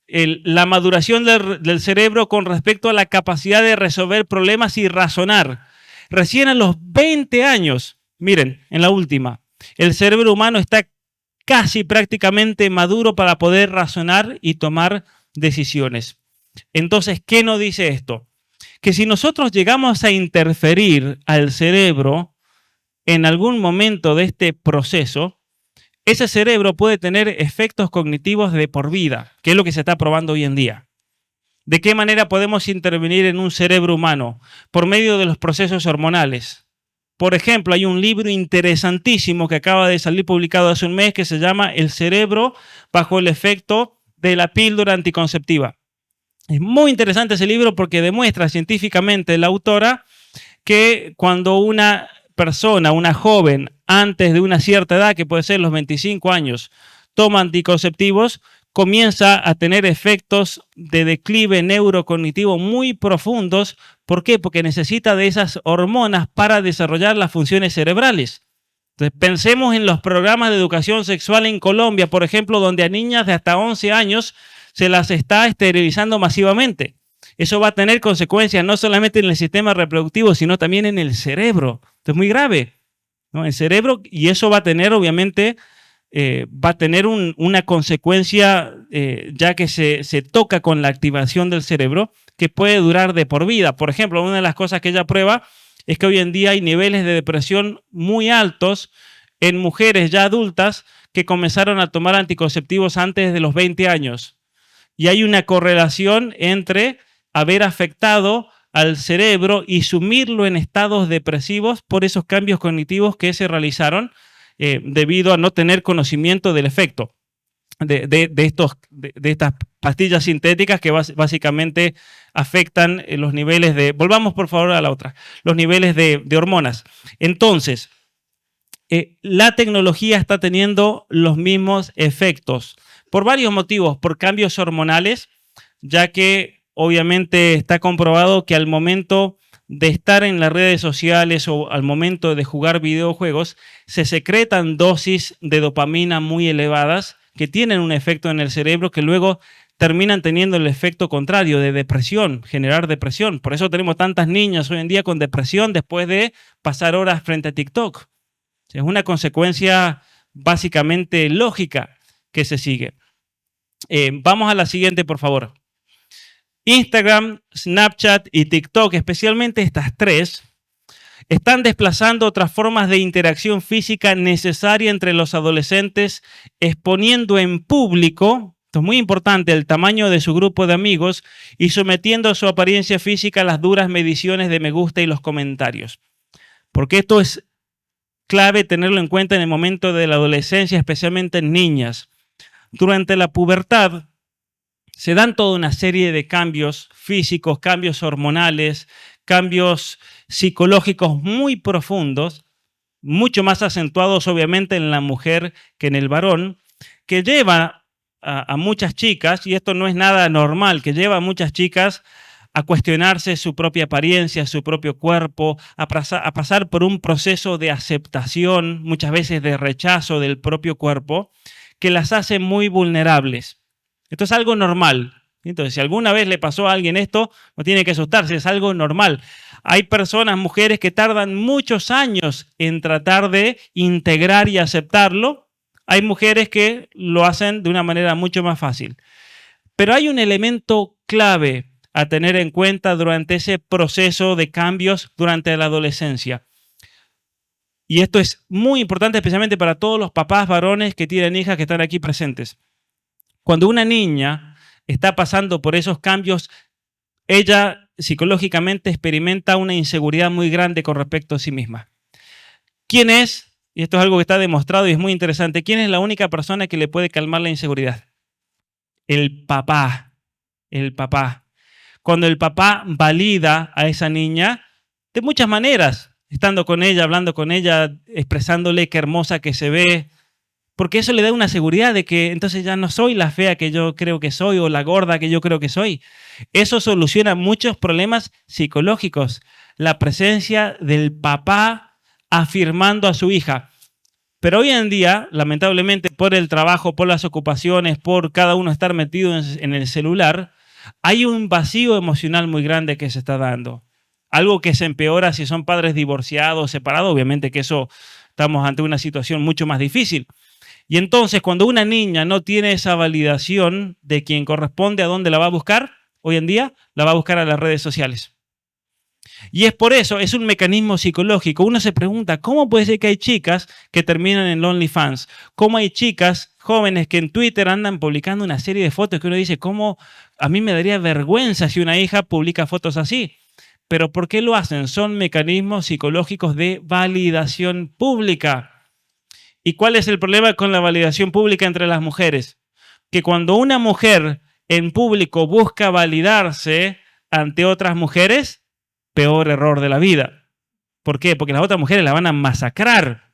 la maduración del cerebro con respecto a la capacidad de resolver problemas y razonar. Recién a los 20 años, miren, en la última, el cerebro humano está casi prácticamente maduro para poder razonar y tomar decisiones. Entonces, ¿qué nos dice esto? Que si nosotros llegamos a interferir al cerebro en algún momento de este proceso, ese cerebro puede tener efectos cognitivos de por vida, que es lo que se está probando hoy en día. ¿De qué manera podemos intervenir en un cerebro humano? Por medio de los procesos hormonales. Por ejemplo, hay un libro interesantísimo que acaba de salir publicado hace un mes que se llama El cerebro bajo el efecto de la píldora anticonceptiva. Es muy interesante ese libro porque demuestra científicamente la autora que cuando una persona, una joven, antes de una cierta edad, que puede ser los 25 años, toma anticonceptivos, comienza a tener efectos de declive neurocognitivo muy profundos. ¿Por qué? Porque necesita de esas hormonas para desarrollar las funciones cerebrales. Entonces, pensemos en los programas de educación sexual en Colombia, por ejemplo, donde a niñas de hasta 11 años se las está esterilizando masivamente. Eso va a tener consecuencias no solamente en el sistema reproductivo, sino también en el cerebro. Esto es muy grave, ¿no? El cerebro, y eso va a tener, obviamente, una consecuencia ya que se toca con la activación del cerebro que puede durar de por vida. Por ejemplo, una de las cosas que ella prueba es que hoy en día hay niveles de depresión muy altos en mujeres ya adultas que comenzaron a tomar anticonceptivos antes de los 20 años. Y hay una correlación entre haber afectado al cerebro y sumirlo en estados depresivos por esos cambios cognitivos que se realizaron debido a no tener conocimiento del efecto de estas pastillas sintéticas que básicamente afectan los niveles de... Volvamos por favor a la otra. Los niveles de hormonas. Entonces, la tecnología está teniendo los mismos efectos por varios motivos. Por cambios hormonales, ya que obviamente está comprobado que al momento de estar en las redes sociales o al momento de jugar videojuegos, se secretan dosis de dopamina muy elevadas que tienen un efecto en el cerebro que luego terminan teniendo el efecto contrario de depresión, generar depresión. Por eso tenemos tantas niñas hoy en día con depresión después de pasar horas frente a TikTok. Es una consecuencia básicamente lógica que se sigue. Vamos a la siguiente, por favor. Instagram, Snapchat y TikTok, especialmente estas tres, están desplazando otras formas de interacción física necesaria entre los adolescentes, exponiendo en público esto es muy importante, el tamaño de su grupo de amigos y sometiendo su apariencia física a las duras mediciones de me gusta y los comentarios. Porque esto es clave tenerlo en cuenta en el momento de la adolescencia, especialmente en niñas. Durante la pubertad se dan toda una serie de cambios físicos, cambios hormonales, cambios psicológicos muy profundos, mucho más acentuados obviamente en la mujer que en el varón, que llevan a muchas chicas, y esto no es nada normal, que lleva a muchas chicas a cuestionarse su propia apariencia, su propio cuerpo, a pasar por un proceso de aceptación, muchas veces de rechazo del propio cuerpo, que las hace muy vulnerables. Esto es algo normal. Entonces, si alguna vez le pasó a alguien esto, no tiene que asustarse, es algo normal. Hay personas, mujeres, que tardan muchos años en tratar de integrar y aceptarlo. Hay mujeres que lo hacen de una manera mucho más fácil. Pero hay un elemento clave a tener en cuenta durante ese proceso de cambios durante la adolescencia. Y esto es muy importante, especialmente para todos los papás varones que tienen hijas que están aquí presentes. Cuando una niña está pasando por esos cambios, ella psicológicamente experimenta una inseguridad muy grande con respecto a sí misma. ¿Quién es? Y esto es algo que está demostrado y es muy interesante. ¿Quién es la única persona que le puede calmar la inseguridad? El papá. El papá. Cuando el papá valida a esa niña, de muchas maneras, estando con ella, hablando con ella, expresándole qué hermosa que se ve, porque eso le da una seguridad de que entonces ya no soy la fea que yo creo que soy o la gorda que yo creo que soy. Eso soluciona muchos problemas psicológicos. La presencia del papá afirmando a su hija. Pero hoy en día, lamentablemente, por el trabajo, por las ocupaciones, por cada uno estar metido en el celular, hay un vacío emocional muy grande que se está dando. Algo que se empeora si son padres divorciados, separados, obviamente que eso estamos ante una situación mucho más difícil. Y entonces, cuando una niña no tiene esa validación de quien corresponde a dónde la va a buscar, hoy en día la va a buscar a las redes sociales. Y es por eso, es un mecanismo psicológico. Uno se pregunta, ¿cómo puede ser que hay chicas que terminan en OnlyFans? ¿Cómo hay chicas jóvenes que en Twitter andan publicando una serie de fotos que uno dice, ¿cómo? A mí me daría vergüenza si una hija publica fotos así. ¿Pero por qué lo hacen? Son mecanismos psicológicos de validación pública. ¿Y cuál es el problema con la validación pública entre las mujeres? Que cuando una mujer en público busca validarse ante otras mujeres, peor error de la vida. ¿Por qué? Porque las otras mujeres la van a masacrar.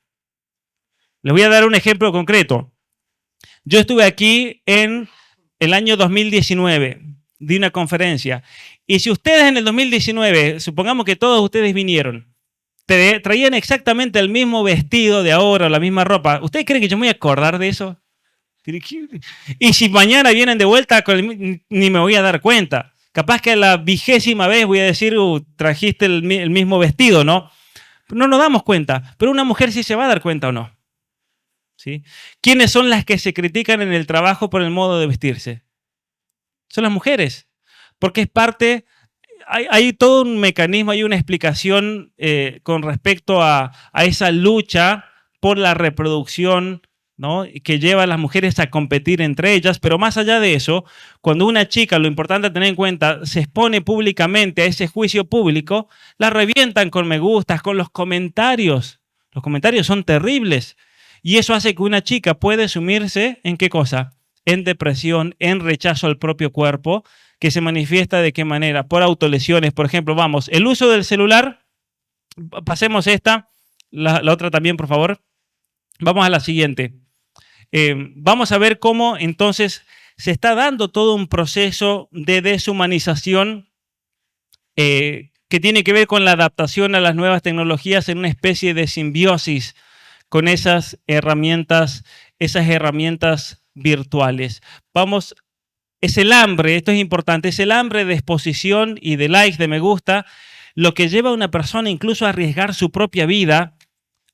Les voy a dar un ejemplo concreto. Yo estuve aquí en el año 2019, di una conferencia. Y si ustedes en el 2019, supongamos que todos ustedes vinieron, traían exactamente el mismo vestido de ahora, la misma ropa, ¿ustedes creen que yo me voy a acordar de eso? Y si mañana vienen de vuelta, ni me voy a dar cuenta. Capaz que a la 20ª vez voy a decir, trajiste el mismo vestido, ¿no? No nos damos cuenta, pero una mujer sí se va a dar cuenta o no. ¿Sí? ¿Quiénes son las que se critican en el trabajo por el modo de vestirse? Son las mujeres, porque es parte, hay todo un mecanismo, hay una explicación con respecto a esa lucha por la reproducción, ¿no? Que lleva a las mujeres a competir entre ellas, pero más allá de eso, cuando una chica, lo importante a tener en cuenta, se expone públicamente a ese juicio público, la revientan con me gustas, con los comentarios. Los comentarios son terribles y eso hace que una chica puede sumirse ¿en qué cosa? En depresión, en rechazo al propio cuerpo, que se manifiesta de qué manera, por autolesiones, por ejemplo, vamos, el uso del celular, pasemos esta, la otra también, por favor. Vamos a la siguiente. Vamos a ver cómo entonces se está dando todo un proceso de deshumanización que tiene que ver con la adaptación a las nuevas tecnologías en una especie de simbiosis con esas herramientas virtuales. Vamos, es el hambre, esto es importante, es el hambre de exposición y de likes, de me gusta, lo que lleva a una persona incluso a arriesgar su propia vida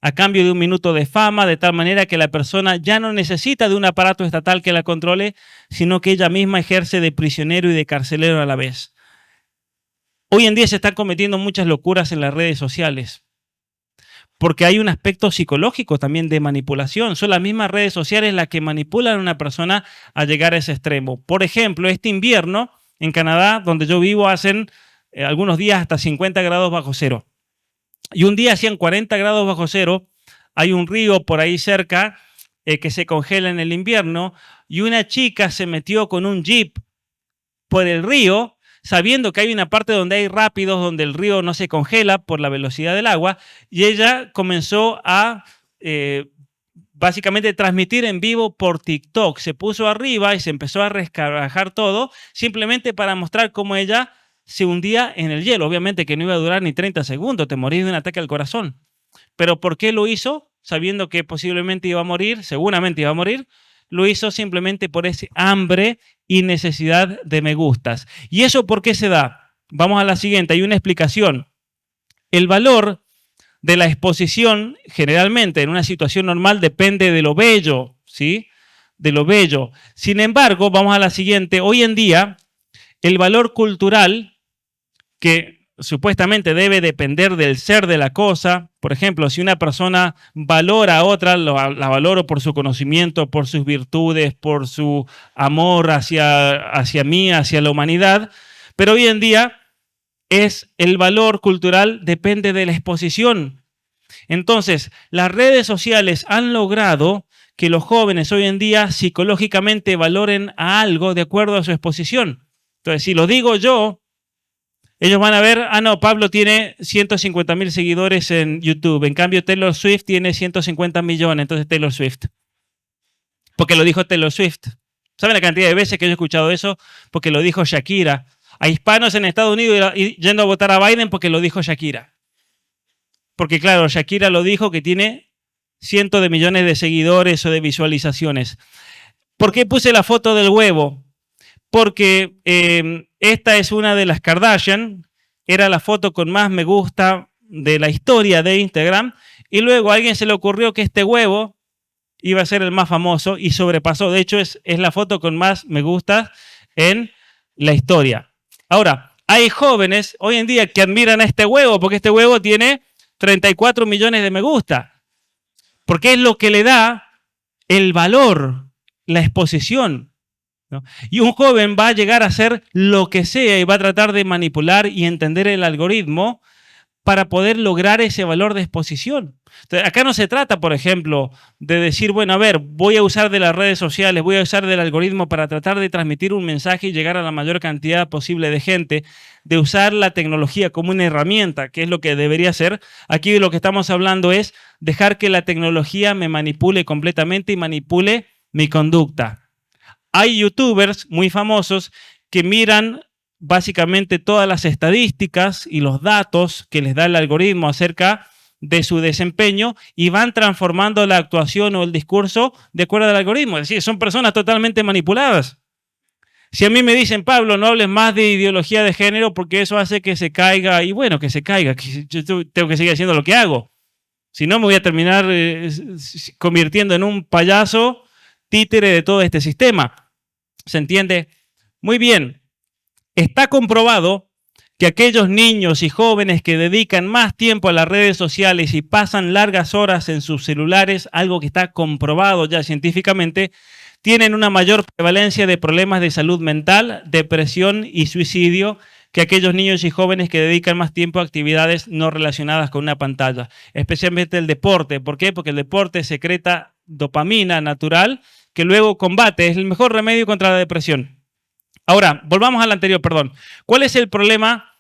a cambio de un minuto de fama, de tal manera que la persona ya no necesita de un aparato estatal que la controle, sino que ella misma ejerce de prisionero y de carcelero a la vez. Hoy en día se están cometiendo muchas locuras en las redes sociales. porque hay un aspecto psicológico también de manipulación. Son las mismas redes sociales las que manipulan a una persona a llegar a ese extremo. Por ejemplo, este invierno en Canadá, donde yo vivo, hacen algunos días hasta 50 grados bajo cero. Y un día hacían 40 grados bajo cero. Hay un río por ahí cerca que se congela en el invierno y una chica se metió con un jeep por el río, sabiendo que hay una parte donde hay rápidos, donde el río no se congela por la velocidad del agua, y ella comenzó a básicamente transmitir en vivo por TikTok. Se puso arriba y se empezó a resquebrajar todo, simplemente para mostrar cómo ella se hundía en el hielo. Obviamente que no iba a durar ni 30 segundos, te morís de un ataque al corazón. ¿Pero por qué lo hizo? Sabiendo que posiblemente iba a morir, seguramente iba a morir, lo hizo simplemente por ese hambre y necesidad de me gustas. ¿Y eso por qué se da? Vamos a la siguiente, hay una explicación. El valor de la exposición, generalmente en una situación normal, depende de lo bello, ¿sí? De lo bello. Sin embargo, vamos a la siguiente, hoy en día, el valor cultural que supuestamente debe depender del ser de la cosa. Por ejemplo, si una persona valora a otra, la valoro por su conocimiento, por sus virtudes, por su amor hacia mí, hacia la humanidad. Pero hoy en día el valor cultural depende de la exposición. Entonces, las redes sociales han logrado que los jóvenes hoy en día psicológicamente valoren a algo de acuerdo a su exposición. Entonces, si lo digo yo, ellos van a ver, no, Pablo tiene 150.000 seguidores en YouTube. En cambio, Taylor Swift tiene 150 millones. Entonces, Taylor Swift. Porque lo dijo Taylor Swift. ¿Saben la cantidad de veces que yo he escuchado eso? Porque lo dijo Shakira. A hispanos en Estados Unidos yendo a votar a Biden porque lo dijo Shakira. Porque, claro, Shakira lo dijo que tiene cientos de millones de seguidores o de visualizaciones. ¿Por qué puse la foto del huevo? Porque esta es una de las Kardashian, era la foto con más me gusta de la historia de Instagram, y luego a alguien se le ocurrió que este huevo iba a ser el más famoso y sobrepasó. De hecho, es la foto con más me gusta en la historia. Ahora, hay jóvenes hoy en día que admiran a este huevo porque este huevo tiene 34 millones de me gusta, porque es lo que le da el valor, la exposición, ¿no? Y un joven va a llegar a hacer lo que sea y va a tratar de manipular y entender el algoritmo para poder lograr ese valor de exposición. Entonces, acá no se trata, por ejemplo, de decir, bueno, a ver, voy a usar de las redes sociales, voy a usar del algoritmo para tratar de transmitir un mensaje y llegar a la mayor cantidad posible de gente, de usar la tecnología como una herramienta, que es lo que debería ser. Aquí de lo que estamos hablando es dejar que la tecnología me manipule completamente y manipule mi conducta. Hay youtubers muy famosos que miran básicamente todas las estadísticas y los datos que les da el algoritmo acerca de su desempeño y van transformando la actuación o el discurso de acuerdo al algoritmo. Es decir, son personas totalmente manipuladas. Si a mí me dicen, Pablo, no hables más de ideología de género porque eso hace que se caiga, y bueno, que se caiga, que yo tengo que seguir haciendo lo que hago. Si no, me voy a terminar convirtiendo en un payaso títere de todo este sistema. ¿Se entiende? Muy bien. Está comprobado que aquellos niños y jóvenes que dedican más tiempo a las redes sociales y pasan largas horas en sus celulares, algo que está comprobado ya científicamente, tienen una mayor prevalencia de problemas de salud mental, depresión y suicidio que aquellos niños y jóvenes que dedican más tiempo a actividades no relacionadas con una pantalla, especialmente el deporte. ¿Por qué? Porque el deporte secreta dopamina natural que luego combate, es el mejor remedio contra la depresión. Ahora, volvamos al anterior, perdón. ¿Cuál es el problema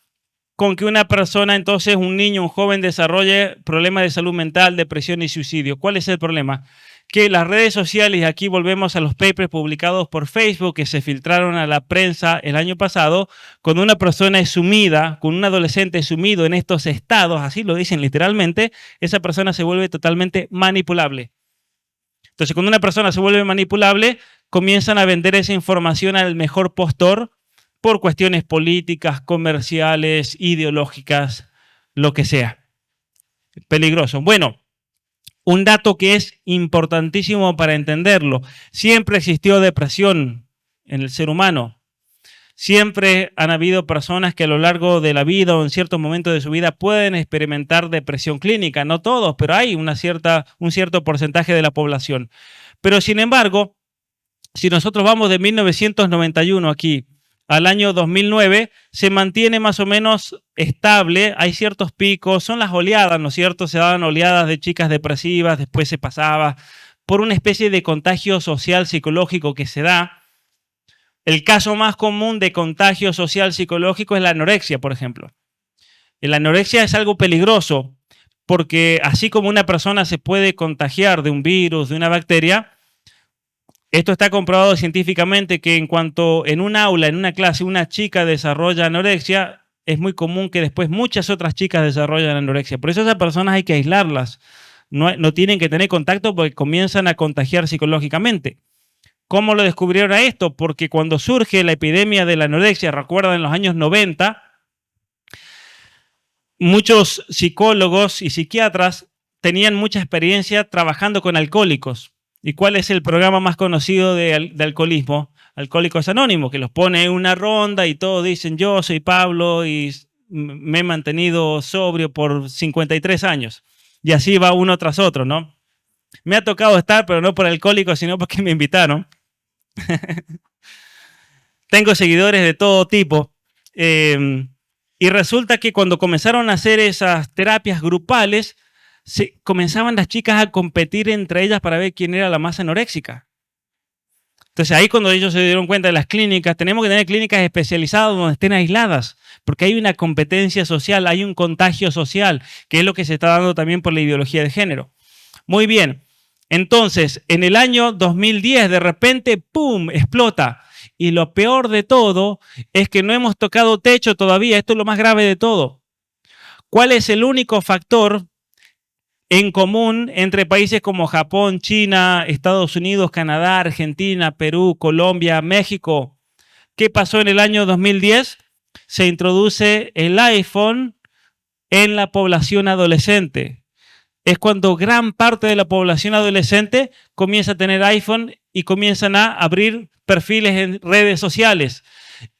con que una persona, entonces un niño, un joven, desarrolle problemas de salud mental, depresión y suicidio? ¿Cuál es el problema? Que las redes sociales, y aquí volvemos a los papers publicados por Facebook que se filtraron a la prensa el año pasado, cuando una persona es sumida, con un adolescente sumido en estos estados, así lo dicen literalmente, esa persona se vuelve totalmente manipulable. Entonces, cuando una persona se vuelve manipulable, comienzan a vender esa información al mejor postor por cuestiones políticas, comerciales, ideológicas, lo que sea. Peligroso. Bueno, un dato que es importantísimo para entenderlo. Siempre existió depresión en el ser humano. Siempre han habido personas que a lo largo de la vida o en ciertos momentos de su vida pueden experimentar depresión clínica. No todos, pero hay un cierto porcentaje de la población. Pero sin embargo, si nosotros vamos de 1991 aquí al año 2009, se mantiene más o menos estable, hay ciertos picos, son las oleadas, ¿no es cierto? Se daban oleadas de chicas depresivas, después se pasaba por una especie de contagio social psicológico que se da. El caso más común de contagio social psicológico es la anorexia, por ejemplo. La anorexia es algo peligroso porque así como una persona se puede contagiar de un virus, de una bacteria, esto está comprobado científicamente que en cuanto en un aula, en una clase, una chica desarrolla anorexia, es muy común que después muchas otras chicas desarrollen anorexia. Por eso esas personas hay que aislarlas. No tienen que tener contacto porque comienzan a contagiar psicológicamente. ¿Cómo lo descubrieron a esto? Porque cuando surge la epidemia de la anorexia, recuerdan en los años 90, muchos psicólogos y psiquiatras tenían mucha experiencia trabajando con alcohólicos. ¿Y cuál es el programa más conocido de alcoholismo? Alcohólicos Anónimos, que los pone en una ronda y todos dicen, yo soy Pablo y me he mantenido sobrio por 53 años. Y así va uno tras otro, ¿no? Me ha tocado estar, pero no por alcohólico, sino porque me invitaron. Tengo seguidores de todo tipo. Y resulta que cuando comenzaron a hacer esas terapias grupales, comenzaban las chicas a competir entre ellas para ver quién era la más anoréxica. Entonces ahí cuando ellos se dieron cuenta de las clínicas, tenemos que tener clínicas especializadas donde estén aisladas, porque hay una competencia social, hay un contagio social, que es lo que se está dando también por la ideología de género. Muy bien, entonces en el año 2010 de repente, ¡pum!, explota. Y lo peor de todo es que no hemos tocado techo todavía, esto es lo más grave de todo. ¿Cuál es el único factor en común entre países como Japón, China, Estados Unidos, Canadá, Argentina, Perú, Colombia, México? ¿Qué pasó en el año 2010? Se introduce el iPhone en la población adolescente. Es cuando gran parte de la población adolescente comienza a tener iPhone y comienzan a abrir perfiles en redes sociales.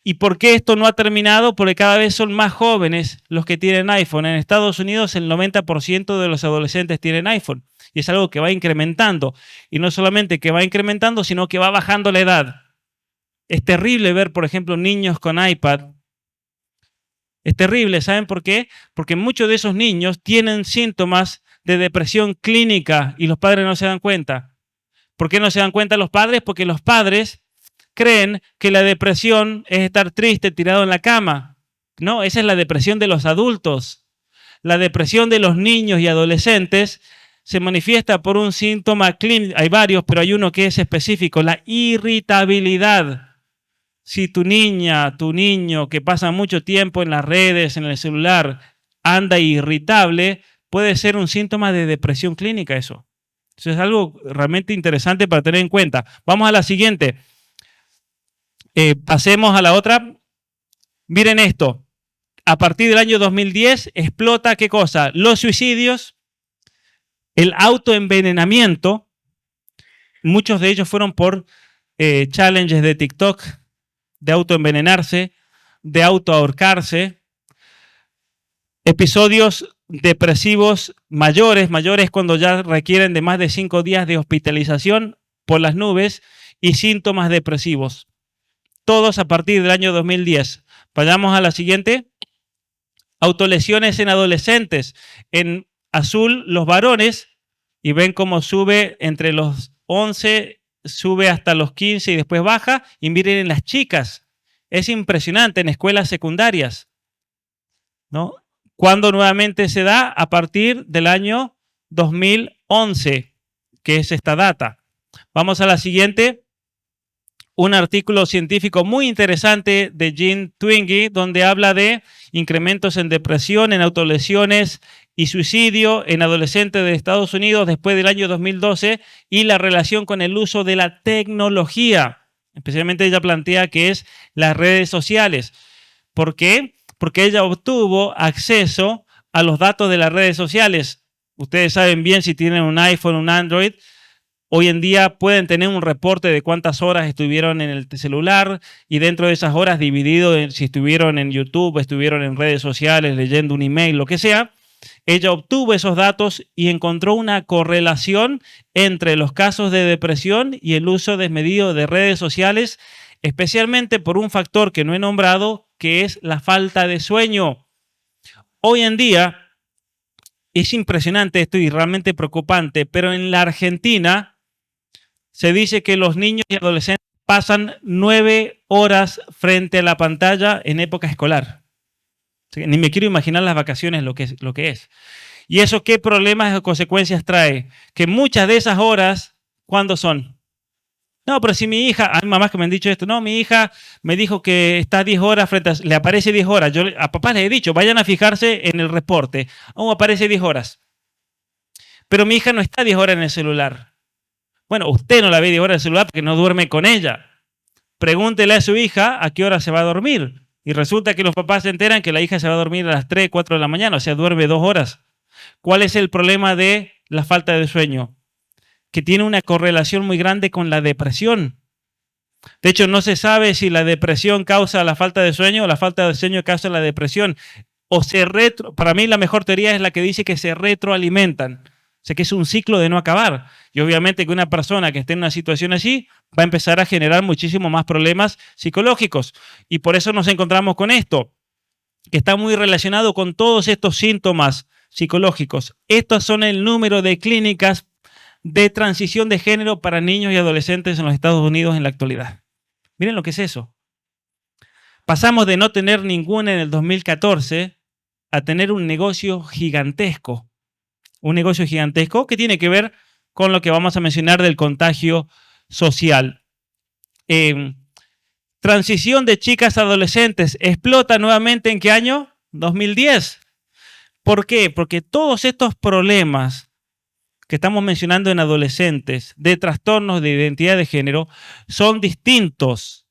¿Y por qué esto no ha terminado? Porque cada vez son más jóvenes los que tienen iPhone. En Estados Unidos el 90% de los adolescentes tienen iPhone. Y es algo que va incrementando. Y no solamente que va incrementando, sino que va bajando la edad. Es terrible ver, por ejemplo, niños con iPad. Es terrible, ¿saben por qué? Porque muchos de esos niños tienen síntomas de depresión clínica y los padres no se dan cuenta. ¿Por qué no se dan cuenta los padres? Porque los padres creen que la depresión es estar triste, tirado en la cama. No, esa es la depresión de los adultos. La depresión de los niños y adolescentes se manifiesta por un síntoma clínico. Hay varios, pero hay uno que es específico, la irritabilidad. Si tu niña, tu niño que pasa mucho tiempo en las redes, en el celular, anda irritable, puede ser un síntoma de depresión clínica eso. Eso es algo realmente interesante para tener en cuenta. Vamos a la siguiente. Pasemos a la otra. Miren esto. A partir del año 2010 explota, ¿qué cosa? Los suicidios, el autoenvenenamiento. Muchos de ellos fueron por challenges de TikTok, de autoenvenenarse, de autoahorcarse. Episodios depresivos mayores cuando ya requieren de más de 5 días de hospitalización por las nubes y síntomas depresivos. Todos a partir del año 2010. Vayamos a la siguiente. Autolesiones en adolescentes. En azul los varones y ven cómo sube entre los 11, sube hasta los 15 y después baja. Y miren en las chicas. Es impresionante en escuelas secundarias, ¿no? ¿Cuándo nuevamente se da? A partir del año 2011, que es esta data. Vamos a la siguiente. Un artículo científico muy interesante de Jean Twenge, donde habla de incrementos en depresión, en autolesiones y suicidio en adolescentes de Estados Unidos después del año 2012 y la relación con el uso de la tecnología. Especialmente ella plantea que es las redes sociales. ¿Por qué? Porque ella obtuvo acceso a los datos de las redes sociales. Ustedes saben bien si tienen un iPhone, un Android, Hoy en día pueden tener un reporte de cuántas horas estuvieron en el celular y dentro de esas horas dividido en si estuvieron en YouTube, estuvieron en redes sociales, leyendo un email, lo que sea. Ella obtuvo esos datos y encontró una correlación entre los casos de depresión y el uso desmedido de redes sociales, especialmente por un factor que no he nombrado, que es la falta de sueño. Hoy en día es impresionante esto y realmente preocupante, pero en la Argentina se dice que los niños y adolescentes pasan 9 horas frente a la pantalla en época escolar. Ni me quiero imaginar las vacaciones lo que es. ¿Y eso qué problemas o consecuencias trae? Que muchas de esas horas, ¿cuándo son? No, pero si mi hija, hay mamás que me han dicho esto, no, mi hija me dijo que está 10 horas frente a, le aparece 10 horas. Yo a papás les he dicho, vayan a fijarse en el reporte. Aún aparece 10 horas. Pero mi hija no está 10 horas en el celular. Bueno, usted no la ve 10 horas en el celular porque no duerme con ella. Pregúntele a su hija a qué hora se va a dormir. Y resulta que los papás se enteran que la hija se va a dormir a las 3, 4 de la mañana, o sea, duerme 2 horas. ¿Cuál es el problema de la falta de sueño? Que tiene una correlación muy grande con la depresión. De hecho, no se sabe si la depresión causa la falta de sueño o la falta de sueño causa la depresión. Para mí la mejor teoría es la que dice que se retroalimentan. O sea, que es un ciclo de no acabar. Y obviamente que una persona que esté en una situación así va a empezar a generar muchísimo más problemas psicológicos. Y por eso nos encontramos con esto, que está muy relacionado con todos estos síntomas psicológicos. Estos son el número de clínicas de transición de género para niños y adolescentes en los Estados Unidos en la actualidad. Miren lo que es eso. Pasamos de no tener ninguna en el 2014 a tener un negocio gigantesco. Un negocio gigantesco que tiene que ver con lo que vamos a mencionar del contagio social. Transición de chicas a adolescentes. ¿Explota nuevamente en qué año? 2010. ¿Por qué? Porque todos estos problemas que estamos mencionando en adolescentes de trastornos de identidad de género son distintos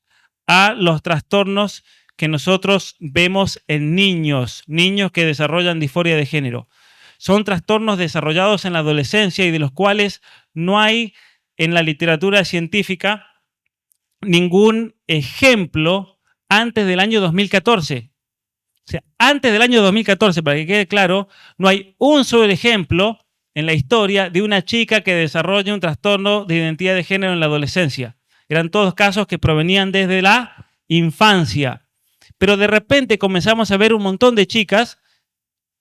a los trastornos que nosotros vemos en niños que desarrollan disforia de género. Son trastornos desarrollados en la adolescencia y de los cuales no hay en la literatura científica ningún ejemplo antes del año 2014. O sea, antes del año 2014, para que quede claro, no hay un solo ejemplo en la historia de una chica que desarrolle un trastorno de identidad de género en la adolescencia. Eran todos casos que provenían desde la infancia. Pero de repente comenzamos a ver un montón de chicas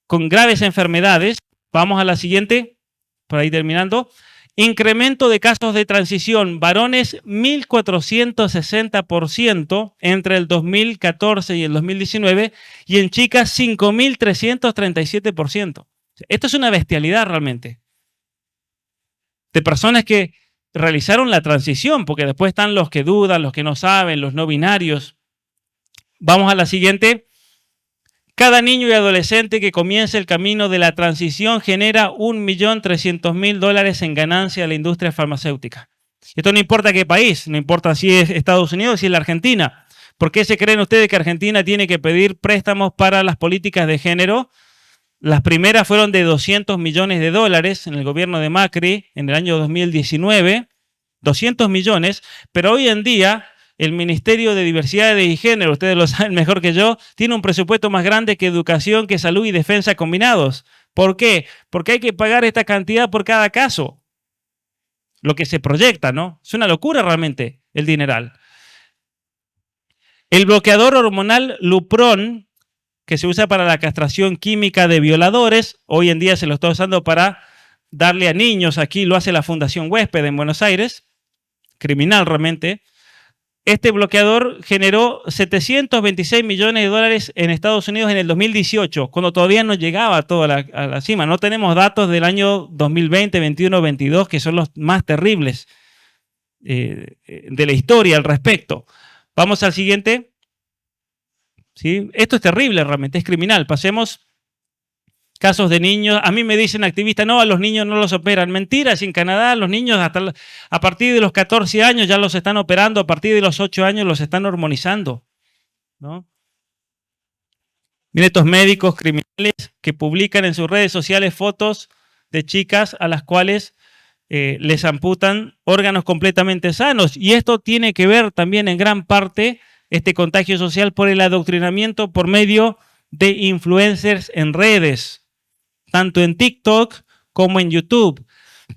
con graves enfermedades. Vamos a la siguiente, por ahí terminando. Incremento de casos de transición, varones 1.460% entre el 2014 y el 2019 y en chicas 5.337%. Esto es una bestialidad realmente. De personas que realizaron la transición, porque después están los que dudan, los que no saben, los no binarios. Vamos a la siguiente. Cada niño y adolescente que comience el camino de la transición genera $1.300.000 en ganancia a la industria farmacéutica. Esto no importa qué país, no importa si es Estados Unidos o si es la Argentina. ¿Por qué se creen ustedes que Argentina tiene que pedir préstamos para las políticas de género? Las primeras fueron de $200 millones en el gobierno de Macri en el año 2019, 200 millones, pero hoy en día el Ministerio de Diversidad y Género, ustedes lo saben mejor que yo, tiene un presupuesto más grande que educación, que salud y defensa combinados. ¿Por qué? Porque hay que pagar esta cantidad por cada caso. Lo que se proyecta, ¿no? Es una locura realmente el dineral. El bloqueador hormonal Lupron, que se usa para la castración química de violadores, hoy en día se lo está usando para darle a niños. Aquí lo hace la Fundación Huésped en Buenos Aires. Criminal realmente. Este bloqueador generó $726 millones en Estados Unidos en el 2018, cuando todavía no llegaba a toda a la cima. No tenemos datos del año 2020, 21, 22, que son los más terribles de la historia al respecto. Vamos al siguiente. ¿Sí? Esto es terrible realmente, es criminal. Pasemos. Casos de niños, a mí me dicen activistas, no, a los niños no los operan. Mentiras, en Canadá los niños a partir de los 14 años ya los están operando, a partir de los 8 años los están hormonizando, ¿no? Miren estos médicos criminales que publican en sus redes sociales fotos de chicas a las cuales les amputan órganos completamente sanos. Y esto tiene que ver también en gran parte, este contagio social, por el adoctrinamiento por medio de influencers en redes, tanto en TikTok como en YouTube.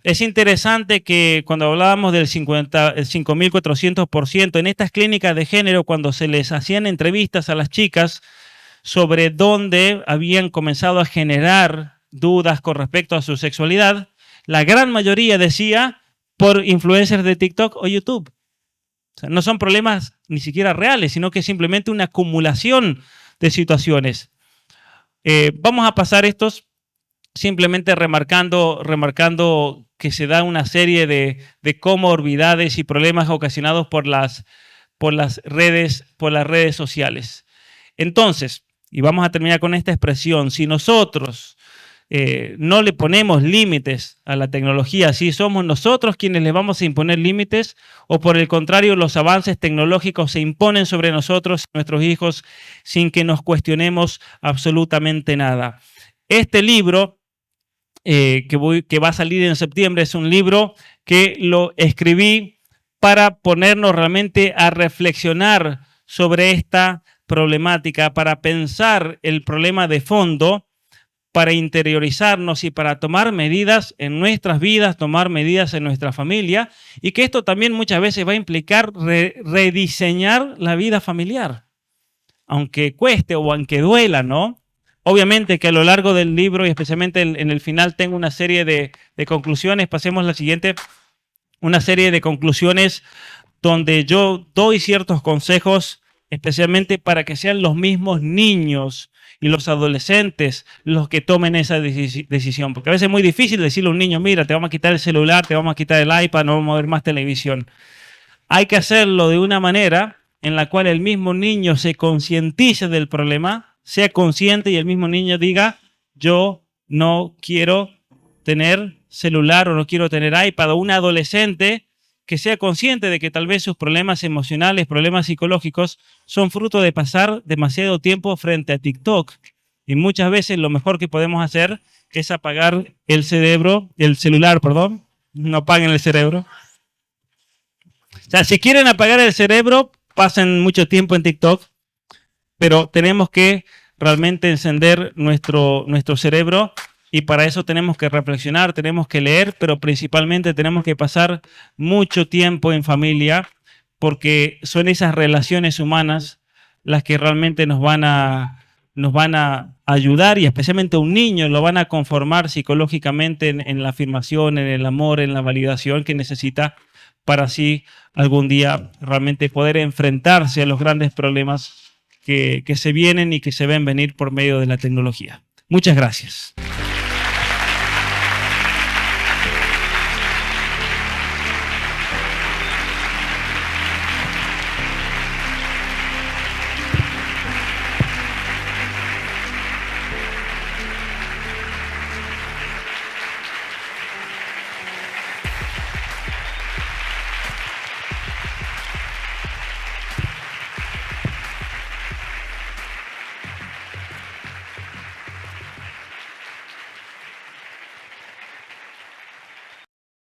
Es interesante que cuando hablábamos del 5.400%, en estas clínicas de género, cuando se les hacían entrevistas a las chicas sobre dónde habían comenzado a generar dudas con respecto a su sexualidad, la gran mayoría decía por influencers de TikTok o YouTube. O sea, no son problemas ni siquiera reales, sino que es simplemente una acumulación de situaciones. Vamos a pasar estos simplemente remarcando que se da una serie de comorbidades y problemas ocasionados por las redes sociales. Entonces, y vamos a terminar con esta expresión, si nosotros no le ponemos límites a la tecnología, si somos nosotros quienes le vamos a imponer límites, o por el contrario, los avances tecnológicos se imponen sobre nosotros, nuestros hijos, sin que nos cuestionemos absolutamente nada. Este libro que va a salir en septiembre es un libro que lo escribí para ponernos realmente a reflexionar sobre esta problemática, para pensar el problema de fondo, para interiorizarnos y para tomar medidas en nuestras vidas, tomar medidas en nuestra familia, y que esto también muchas veces va a implicar rediseñar la vida familiar, aunque cueste o aunque duela, ¿no? Obviamente que a lo largo del libro y especialmente en el final tengo una serie de conclusiones. Pasemos a la siguiente. Una serie de conclusiones donde yo doy ciertos consejos, especialmente para que sean los mismos niños y los adolescentes los que tomen esa decisión. Porque a veces es muy difícil decirle a un niño, mira, te vamos a quitar el celular, te vamos a quitar el iPad, no vamos a ver más televisión. Hay que hacerlo de una manera en la cual el mismo niño se concientice del problema, sea consciente y el mismo niño diga, yo no quiero tener celular o no quiero tener iPad, o un adolescente que sea consciente de que tal vez sus problemas emocionales, problemas psicológicos son fruto de pasar demasiado tiempo frente a TikTok. Y muchas veces lo mejor que podemos hacer es apagar el celular, no apaguen el cerebro. O sea, si quieren apagar el cerebro, pasen mucho tiempo en TikTok, pero tenemos que realmente encender nuestro cerebro, y para eso tenemos que reflexionar, tenemos que leer, pero principalmente tenemos que pasar mucho tiempo en familia, porque son esas relaciones humanas las que realmente nos van a ayudar, y especialmente a un niño lo van a conformar psicológicamente en la afirmación, en el amor, en la validación que necesita para así algún día realmente poder enfrentarse a los grandes problemas que se vienen y que se ven venir por medio de la tecnología. Muchas gracias.